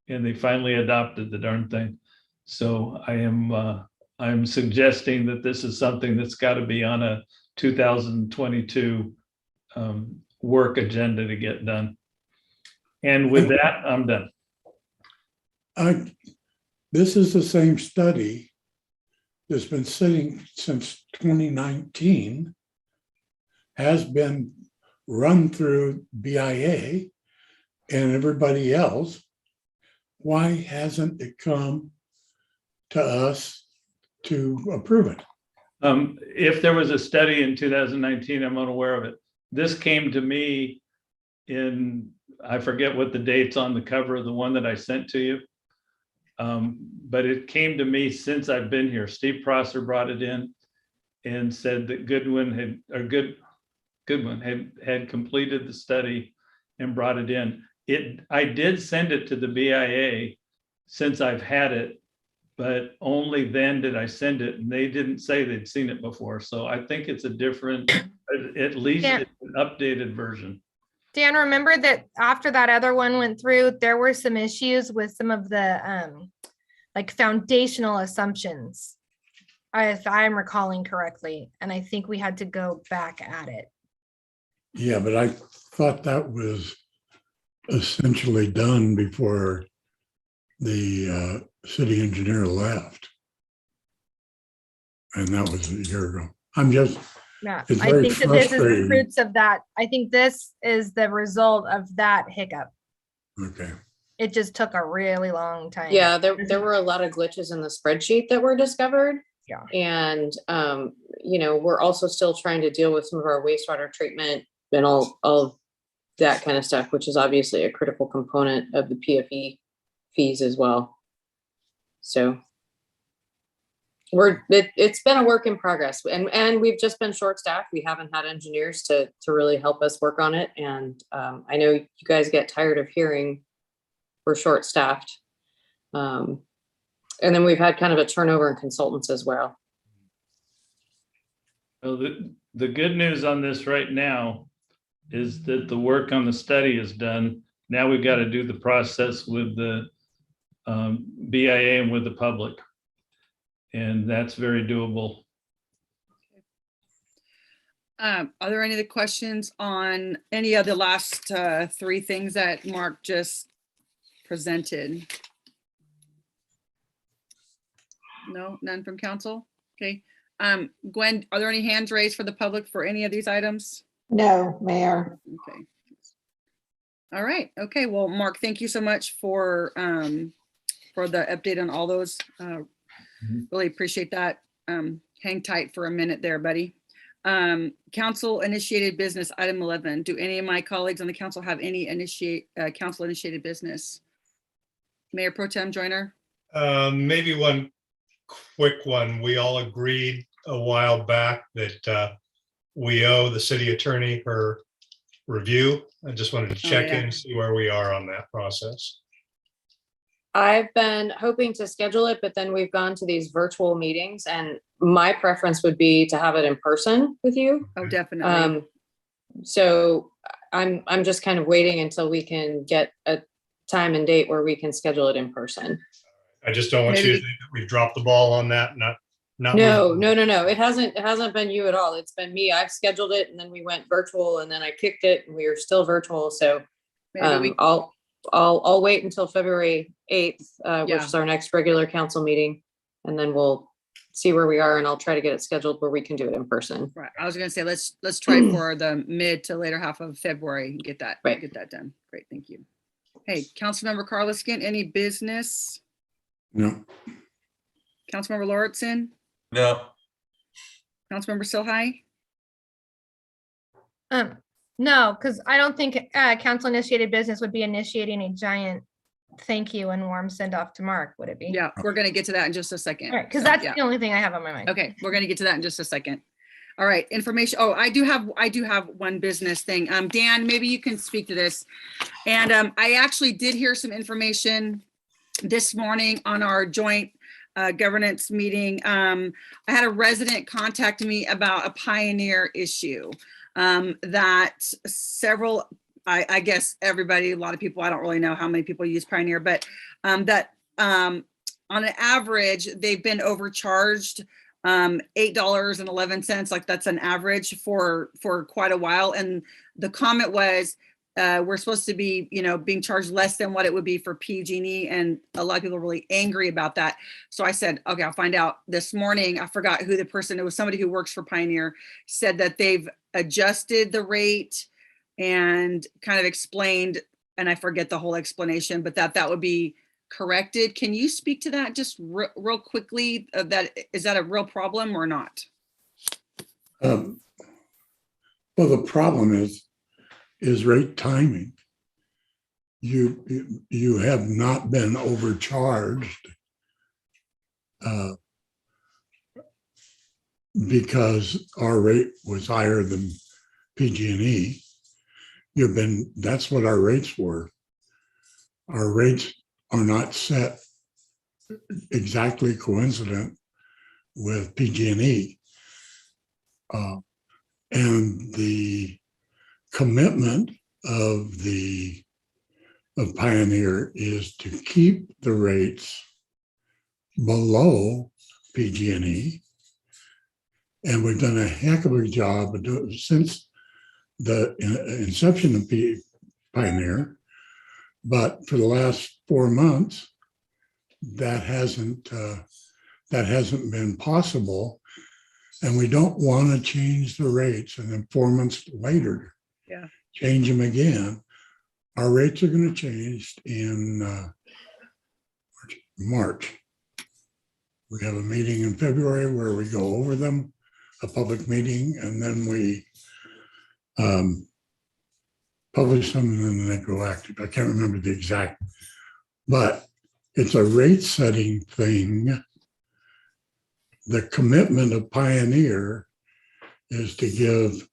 and they finally adopted the darn thing. So I'm suggesting that this is something that's got to be on a 2022 work agenda to get done. And with that, I'm done. This is the same study that's been sitting since 2019, has been run through BIA, and everybody else, why hasn't it come to us to approve it? If there was a study in 2019, I'm unaware of it. This came to me in, I forget what the date's on the cover of the one that I sent to you. But it came to me since I've been here. Steve Prosser brought it in and said that Goodwin had completed the study and brought it in. I did send it to the BIA since I've had it, but only then did I send it, and they didn't say they'd seen it before. So I think it's a different, at least it's an updated version. Dan, remember that after that other one went through, there were some issues with some of the like foundational assumptions, if I'm recalling correctly. And I think we had to go back at it. Yeah, but I thought that was essentially done before the city engineer left. And that was a year ago. Yeah, It's I very think that this is the frustrating. fruits of that. I think this is the result of that hiccup. Okay. It just took a really long time. Yeah, there were a lot of glitches in the spreadsheet that were discovered. Yeah. And, you know, we're also still trying to deal with some of our wastewater treatment and all of that kind of stuff, which is obviously a critical component of the PFE fees as well. So it's been a work in progress, and we've just been short staffed. We haven't had engineers to really help us work on it. And I know you guys get tired of hearing we're short staffed. And then we've had kind of a turnover in consultants as well. Well, the good news on this right now is that the work on the study is done. Now we've got to do the process with the BIA and with the public. And that's very doable. Are there any other questions on any of the last three things that Mark just presented? No, none from council. Okay. Gwen, are there any hands raised for the public for any of these items? No, Mayor. Okay. All right. Okay. Well, Mark, thank you so much for the update on all those. Really appreciate that. Hang tight for a minute there, buddy. Council initiated business, item 11. Do any of my colleagues on the council have any council initiated business? Mayor Pro Tem Joyner? Maybe one quick one. We all agreed a while back that we owe the city attorney her review. I just wanted to check in, see where we are on that process. I've been hoping to schedule it, but then we've gone to these virtual meetings, and my preference would be to have it in person with you. Oh, definitely. So I'm just kind of waiting until we can get a time and date where we can schedule it in person. I just don't want you to think that we've dropped the ball on that. No. It hasn't been you at all. It's been me. I've scheduled it, and then we went virtual, and then I kicked it, and we are still virtual. So I'll wait until February 8th, which is our next regular council meeting, and then we'll see where we are, and I'll try to get it scheduled where we can do it in person. Right. I was going to say, let's try for the mid to later half of February and get that done. Great. Thank you. Hey, Councilmember Carliskin, any business? No. Councilmember Lauritsen? No. Councilmember Silhai? No, because I don't think council initiated business would be initiating a giant thank you and warm send off to Mark, would it be? Yeah, we're going to get to that in just a second. All right, because that's the only thing I have on my mind. Okay, we're going to get to that in just a second. All right, information. Oh, I do have one business thing. Dan, maybe you can speak to this. And I actually did hear some information this morning on our joint governance meeting. I had a resident contact me about a Pioneer issue that several, I guess everybody, a lot of people, I don't really know how many people use Pioneer, but that on an average, they've been overcharged $8.11, like that's an average for quite a while. And the comment was, we're supposed to be, being charged less than what it would be for PG&E, and a lot of people are really angry about that. So I said, okay, I'll find out. This morning, I forgot who the person, it was somebody who works for Pioneer, said that they've adjusted the rate and kind of explained and I forget the whole explanation, but that would be corrected. Can you speak to that just real quickly? Is that a real problem or not? Well, the problem is rate timing. You have not been overcharged because our rate was higher than PG&E. That's what our rates were. Our rates are not set exactly coincident with PG&E. And the commitment of Pioneer is to keep the rates below PG&E. And we've done a heck of a job of doing since the inception of Pioneer. But for the last 4 months, that hasn't been possible. And we don't want to change the rates and then 4 months later, change them again. Our rates are going to change in March. We have a meeting in February where we go over them, a public meeting, and then we publish them and then they go active. I can't remember the exact, but it's a rate setting thing. The commitment of Pioneer is to give,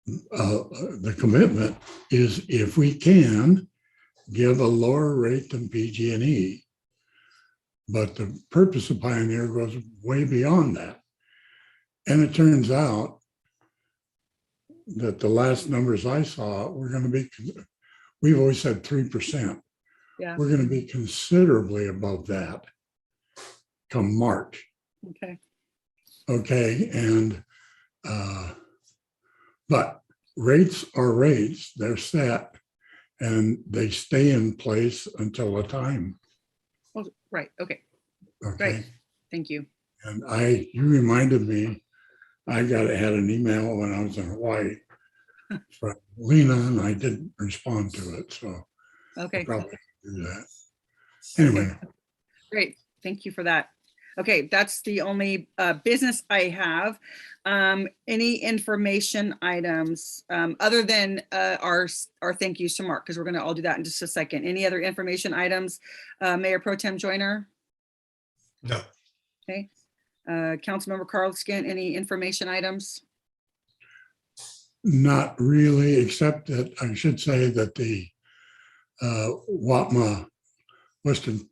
the commitment is if we can, give a lower rate than PG&E. But the purpose of Pioneer goes way beyond that. And it turns out that the last numbers I saw, we've always said 3%. Yeah. We're going to be considerably above that come March. Okay. Okay, and but rates are rates, they're set, and they stay in place until a time. Oh, right. Okay. Okay. Right. Thank you. And you reminded me, had an email when I was in Hawaii from Lena, and I didn't respond to it, so Okay. I'll probably do that. Anyway. Great. Thank you for that. Okay, that's the only business I have. Any information items other than our thank yous to Mark, because we're going to all do that in just a second. Any other information items? Mayor Pro Tem Joyner? No. Okay. Councilmember Carlskin, any information items? Not really, except that I should say that the WAPMA, Western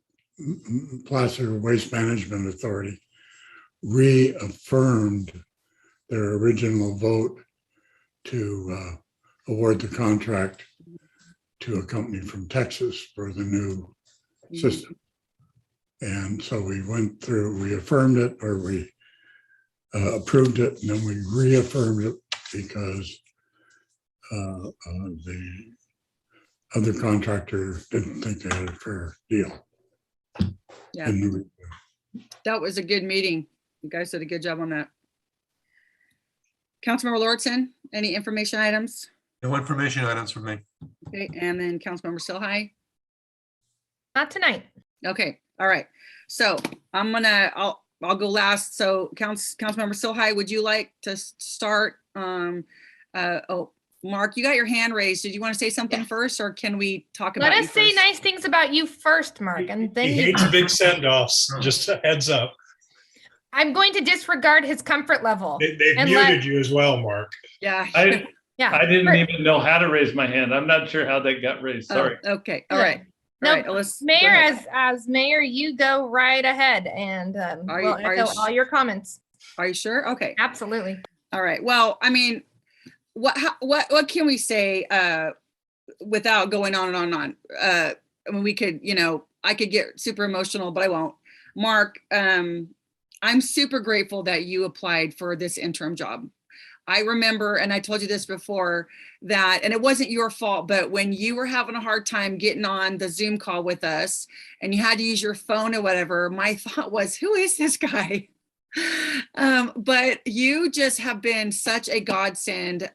Placer Waste Management Authority, reaffirmed their original vote to award the contract to a company from Texas for the new system. And so we went through, we affirmed it, or we approved it, and then we reaffirmed it because the other contractor didn't think they had a fair deal. Yeah, that was a good meeting. You guys did a good job on that. Councilmember Lordson, any information items? No information items for me. Okay, and then Councilmember Silhai? Not tonight. Okay, all right. So I'll go last. So Councilmember Silhai, would you like to start? Mark, you got your hand raised. Did you want to say something first, or can we talk about Let you us say first? nice things about you first, Mark, and then He hates big send-offs, just a heads up. I'm going to disregard his comfort level. They've muted you as well, Mark. Yeah. Yeah. I didn't even know how to raise my hand. I'm not sure how that got raised. Sorry. Oh, okay. All right. No, All right, Alyssa, go Mayor, ahead. as mayor, you go right ahead, and we'll echo all your comments. Are you sure? Okay. Absolutely. All right. Well, I mean, what can we say without going on and on and on? I mean, we could, I could get super emotional, but I won't. Mark, I'm super grateful that you applied for this interim job. I remember, and I told you this before, that, and it wasn't your fault, but when you were having a hard time getting on the Zoom call with us and you had to use your phone or whatever, my thought was, who is this guy? But you just have been such a godsend.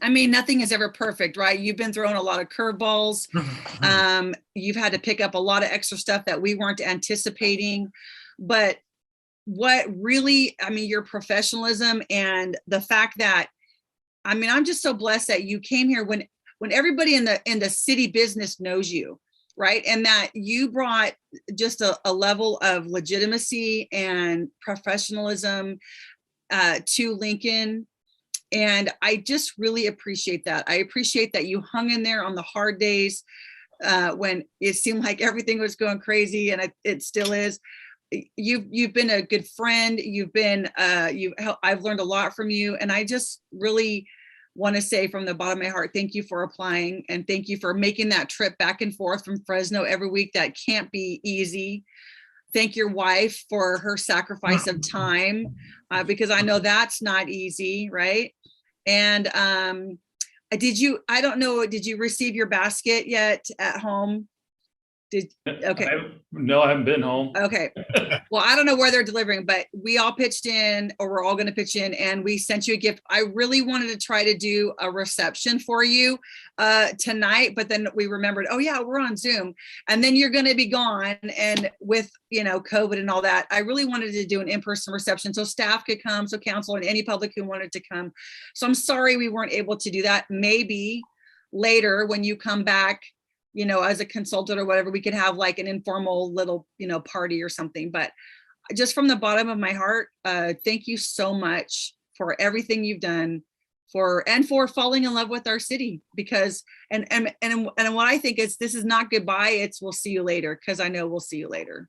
I mean, nothing is ever perfect, right? You've been throwing a lot of curveballs. You've had to pick up a lot of extra stuff that we weren't anticipating. But what really, I mean, your professionalism and the fact that, I mean, I'm just so blessed that you came here when everybody in the city business knows you, right? And that you brought just a level of legitimacy and professionalism to Lincoln. And I just really appreciate that. I appreciate that you hung in there on the hard days when it seemed like everything was going crazy, and it still is. You've been a good friend. I've learned a lot from you, and I just really want to say from the bottom of my heart, thank you for applying, and thank you for making that trip back and forth from Fresno every week. That can't be easy. Thank your wife for her sacrifice of time, because I know that's not easy, right? And did you receive your basket yet at home? Okay. No, I haven't been home. Okay. Well, I don't know where they're delivering, but we all pitched in, or we're all going to pitch in, and we sent you a gift. I really wanted to try to do a reception for you tonight, but then we remembered, oh yeah, we're on Zoom, and then you're going to be gone. And with, COVID and all that, I really wanted to do an in-person reception so staff could come, so council and any public who wanted to come. So I'm sorry we weren't able to do that. Maybe later when you come back, as a consultant or whatever, we could have like an informal little, party or something. But just from the bottom of my heart, thank you so much for everything you've done for falling in love with our city, because, and what I think is, this is not goodbye, it's we'll see you later, because I know we'll see you later.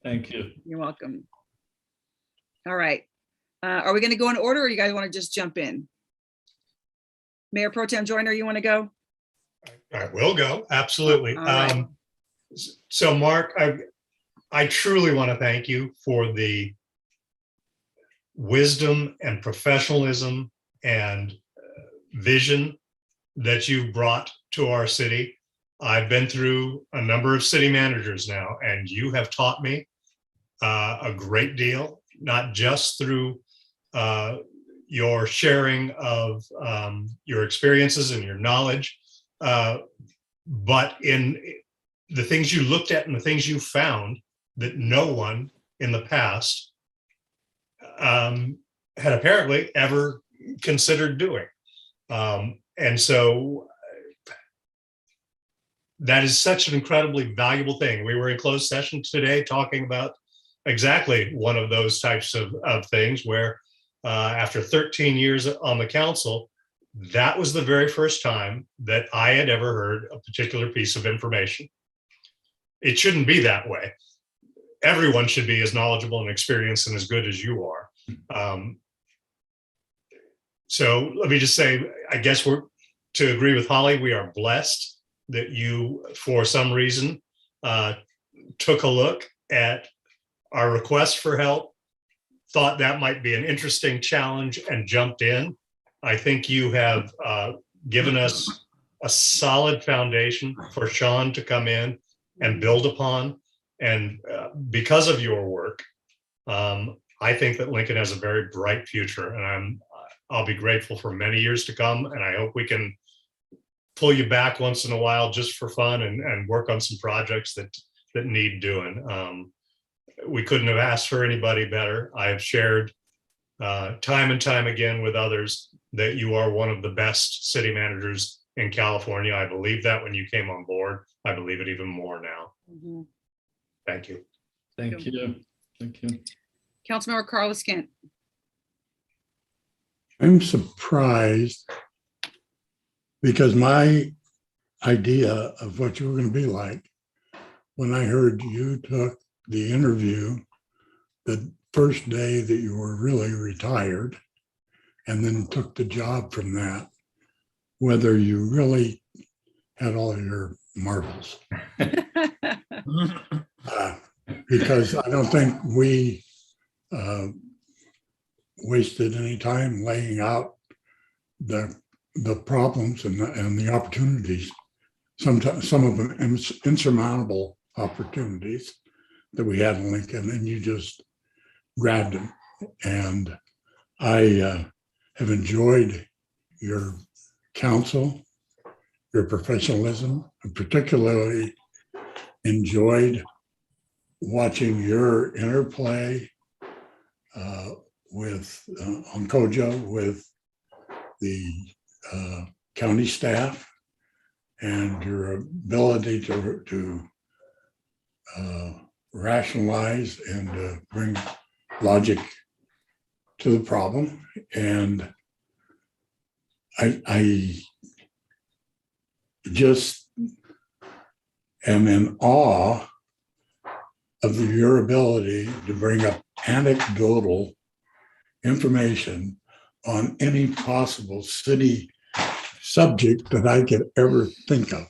Thank you. You're welcome. All right. Are we going to go in order, or you guys want to just jump in? Mayor Pro Tem Joyner, you want to go? I will go, absolutely. All right. So Mark, I truly want to thank you for the wisdom and professionalism and vision that you brought to our city. I've been through a number of city managers now, and you have taught me a great deal, not just through your sharing of your experiences and your knowledge, but in the things you looked at and the things you found that no one in the past had apparently ever considered doing. And so that is such an incredibly valuable thing. We were in closed session today talking about exactly one of those types of things where after 13 years on the council, that was the very first time that I had ever heard a particular piece of information. It shouldn't be that way. Everyone should be as knowledgeable and experienced and as good as you are. So let me just say, I guess to agree with Holly, we are blessed that you, for some reason, took a look at our request for help, thought that might be an interesting challenge, and jumped in. I think you have given us a solid foundation for Sean to come in and build upon. And because of your work, I think that Lincoln has a very bright future, and I'll be grateful for many years to come. And I hope we can pull you back once in a while just for fun and work on some projects that need doing. We couldn't have asked for anybody better. I have shared time and time again with others that you are one of the best city managers in California. I believe that when you came on board. I believe it even more now. Mm-hmm. Thank you. Thank you. Thank you. Councilmember Carlos Kent. I'm surprised because my idea of what you were going to be like, when I heard you took the interview the first day that you were really retired and then took the job from that, whether you really had all your marbles. Because I don't think we wasted any time laying out the problems and the opportunities, sometimes some of them insurmountable opportunities that we had in Lincoln, and you just grabbed them. And I have enjoyed your counsel, your professionalism, and particularly enjoyed watching your interplay with Onkoja, with the county staff, and your ability to rationalize and bring logic to the problem. And I just am in awe of your ability to bring up anecdotal information on any possible city subject that I could ever think of.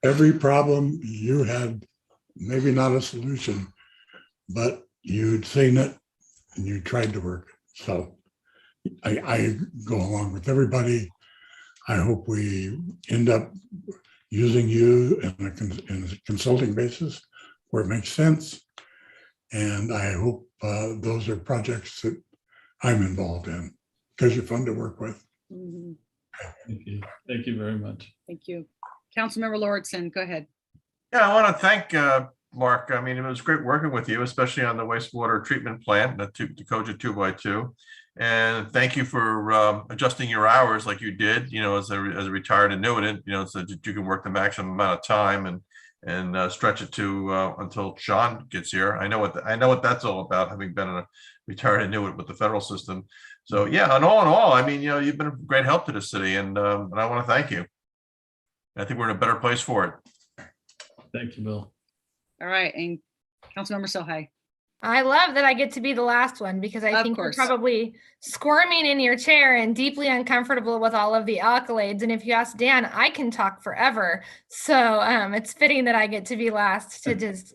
Every problem you had, maybe not a solution, but you'd seen it and you tried to work it. So I go along with everybody. I hope we end up using you in a consulting basis where it makes sense. And I hope those are projects that I'm involved in because you're fun to work with. Mhm. Thank you. Thank you very much. Thank you. Councilmember Lauritsen, go ahead. Yeah, I want to thank Mark. I mean, it was great working with you, especially on the wastewater treatment plant, the Koja 2x2. And thank you for adjusting your hours like you did, you know, as a retired annuitant, you know, so that you can work the maximum amount of time and stretch it to until Sean gets here. I know what that's all about, having been a retired annuitant with the federal system. So yeah, and all, I mean, you know, you've been a great help to the city, and I want to thank you. I think we're in a better place for it. Thank you, Bill. All right, and Councilmember Sohei. I love that I get to be the last one because I think you're probably squirming in your chair and deeply uncomfortable with all of the accolades. And if you ask Dan, I can talk forever. So it's fitting that I get to be last to just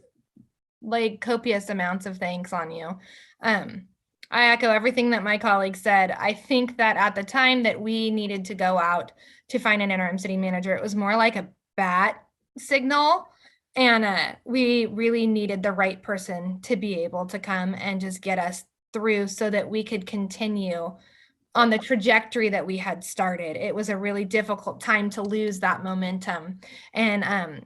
lay copious amounts of thanks on you. I echo everything that my colleagues said. I think that at the time that we needed to go out to find an interim city manager, it was more like a bat signal. And we really needed the right person to be able to come and just get us through so that we could continue on the trajectory that we had started. It was a really difficult time to lose that momentum. And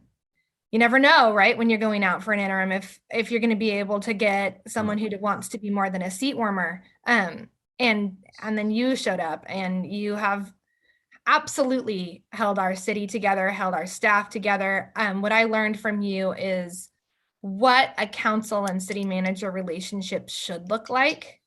you never know, right, when you're going out for an interim, if you're going to be able to get someone who wants to be more than a seat warmer. And then you showed up and you have absolutely held our city together, held our staff together. What I learned from you is what a council and city manager relationship should look like,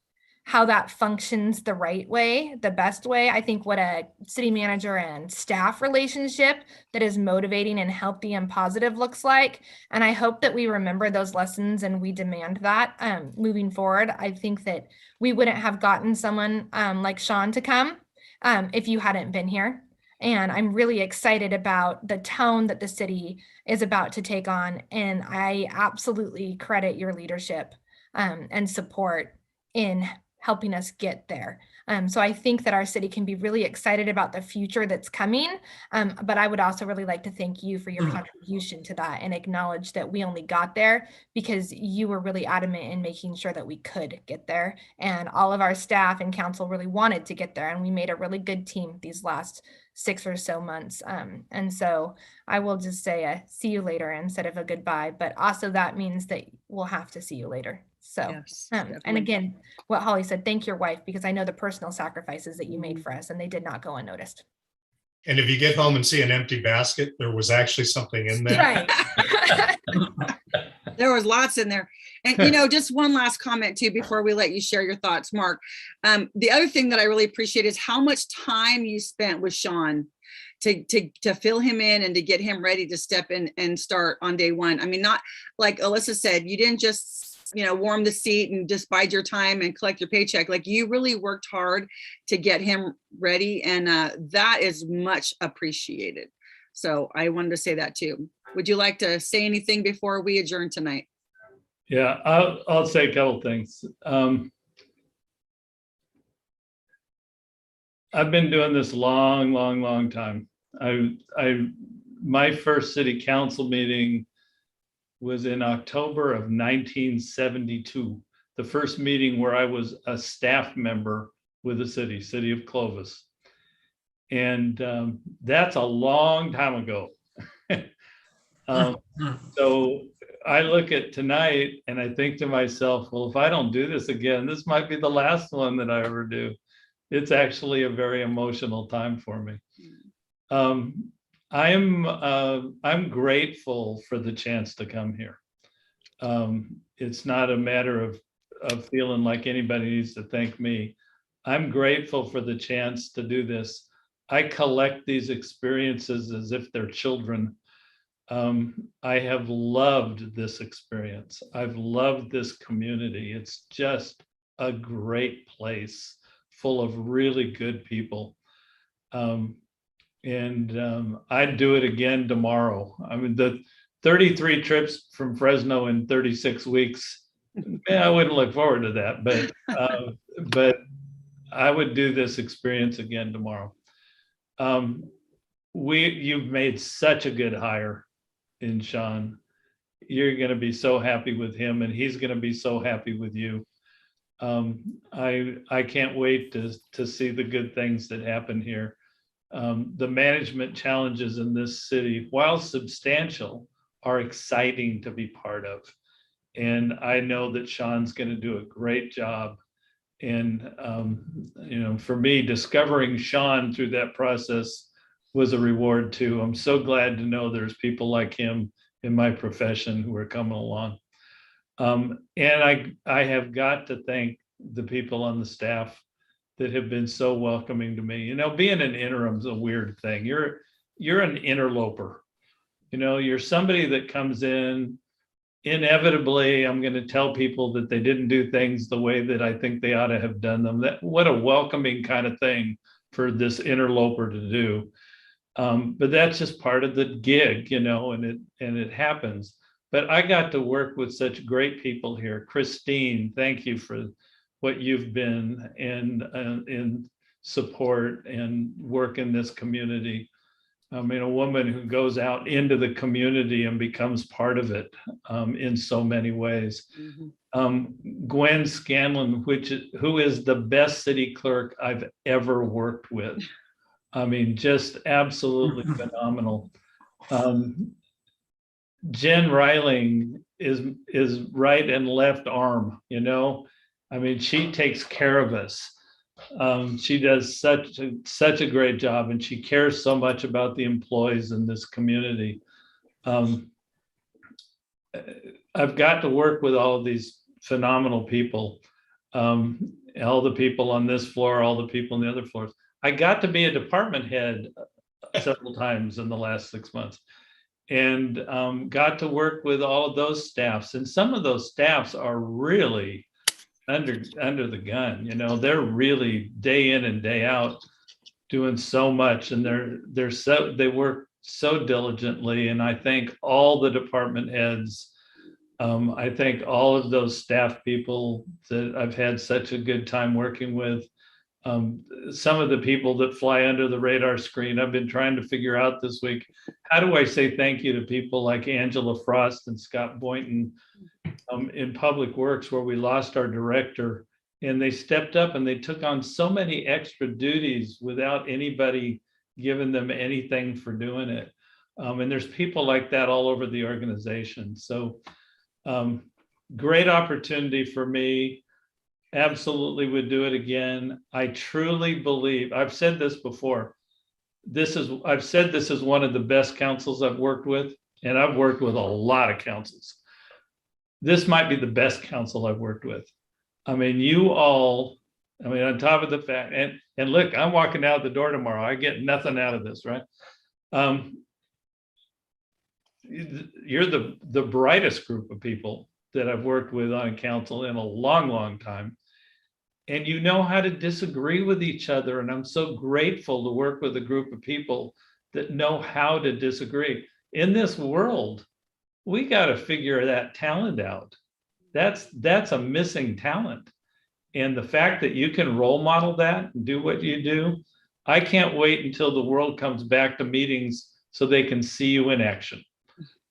how that functions the right way, the best way. I think what a city manager and staff relationship that is motivating and healthy and positive looks like. And I hope that we remember those lessons and we demand that moving forward. I think that we wouldn't have gotten someone like Sean to come if you hadn't been here. And I'm really excited about the tone that the city is about to take on. And I absolutely credit your leadership and support in helping us get there. So I think that our city can be really excited about the future that's coming. But I would also really like to thank you for your contribution to that and acknowledge that we only got there because you were really adamant in making sure that we could get there. And all of our staff and council really wanted to get there. And we made a really good team these last 6 or so months. And so I will just say a see you later instead of a goodbye, but also that means that we'll have to see you later. So, yes, and again, what Holly said, thank your wife, because I know the personal sacrifices that you made for us and they did not go unnoticed. And if you get home and see an empty basket, there was actually something in there. Right. There was lots in there. And, you know, just one last comment too, before we let you share your thoughts, Mark. The other thing that I really appreciate is how much time you spent with Sean to fill him in and to get him ready to step in and start on day one. I mean, not like Alyssa said, you didn't just, you know, warm the seat and just bide your time and collect your paycheck. Like you really worked hard to get him ready. And that is much appreciated. So I wanted to say that too. Would you like to say anything before we adjourn tonight? Yeah, I'll say a couple things. I've been doing this long time. My first city council meeting was in October of 1972, the first meeting where I was a staff member with the city of Clovis. And that's a long time ago. So I look at tonight and I think to myself, well, if I don't do this again, this might be the last one that I ever do. It's actually a very emotional time for me. I'm grateful for the chance to come here. It's not a matter of feeling like anybody needs to thank me. I'm grateful for the chance to do this. I collect these experiences as if they're children. I have loved this experience. I've loved this community. It's just a great place full of really good people. I'd do it again tomorrow. I mean, the 33 trips from Fresno in 36 weeks, I wouldn't look forward to that, but I would do this experience again tomorrow. You've made such a good hire in Sean. You're going to be so happy with him, and he's going to be so happy with you. I can't wait to see the good things that happen here. The management challenges in this city, while substantial, are exciting to be part of. And I know that Sean's going to do a great job. And, for me, discovering Sean through that process was a reward too. I'm so glad to know there's people like him in my profession who are coming along. And I have got to thank the people on the staff that have been so welcoming to me. Being an interim is a weird thing. You're an interloper. You're somebody that comes in. Inevitably, I'm going to tell people that they didn't do things the way that I think they ought to have done them. What a welcoming kind of thing for this interloper to do. But that's just part of the gig, and it happens. But I got to work with such great people here. Christine, thank you for what you've been in support and work in this community. I mean, a woman who goes out into the community and becomes part of it in so many ways. Mm-hmm. Gwen Scanlon, who is the best city clerk I've ever worked with. I mean, just absolutely phenomenal. Jen Reiling is right and left arm, I mean, she takes care of us. She does such a great job, and she cares so much about the employees in this community. I've got to work with all of these phenomenal people, all the people on this floor, all the people on the other floors. I got to be a department head several times in the last 6 months, and got to work with all of those staffs. And some of those staffs are really under the gun. They're really day in and day out doing so much, and they work so diligently. And I thank all the department heads. I thank all of those staff people that I've had such a good time working with. Some of the people that fly under the radar screen, I've been trying to figure out this week, how do I say thank you to people like Angela Frost and Scott Boynton in Public Works, where we lost our director, and they stepped up and they took on so many extra duties without anybody giving them anything for doing it. And there's people like that all over the organization. So great opportunity for me. Absolutely would do it again. I truly believe, I've said this before, I've said this is one of the best councils I've worked with, and I've worked with a lot of councils. This might be the best council I've worked with. I mean, on top of the fact, and look, I'm walking out the door tomorrow. I get nothing out of this, right? You're the brightest group of people that I've worked with on council in a long, long time. And you know how to disagree with each other. And I'm so grateful to work with a group of people that know how to disagree. In this world, we got to figure that talent out. That's a missing talent. And the fact that you can role model that and do what you do, I can't wait until the world comes back to meetings so they can see you in action,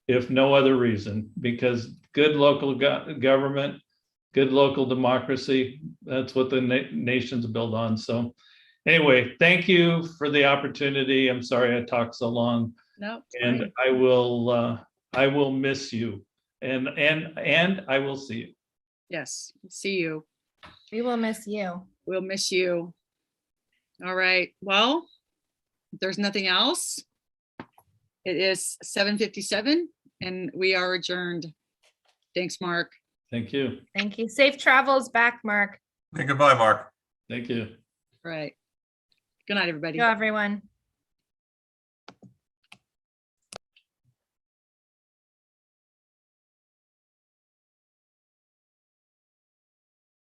if no other reason, because good local government, good local democracy, that's what the nation's built on. So Anyway, thank you for the opportunity. I'm sorry I talked so long, No. and I will miss you, and I will see you. Yes, see you. We will miss you. We'll miss you. All right, well, if there's nothing else. It is 7:57 and we are adjourned. Thanks, Mark. Thank you. Thank you. Safe travels back, Mark. Hey, goodbye, Mark. Thank you. All right. Good night, everybody. Go, everyone.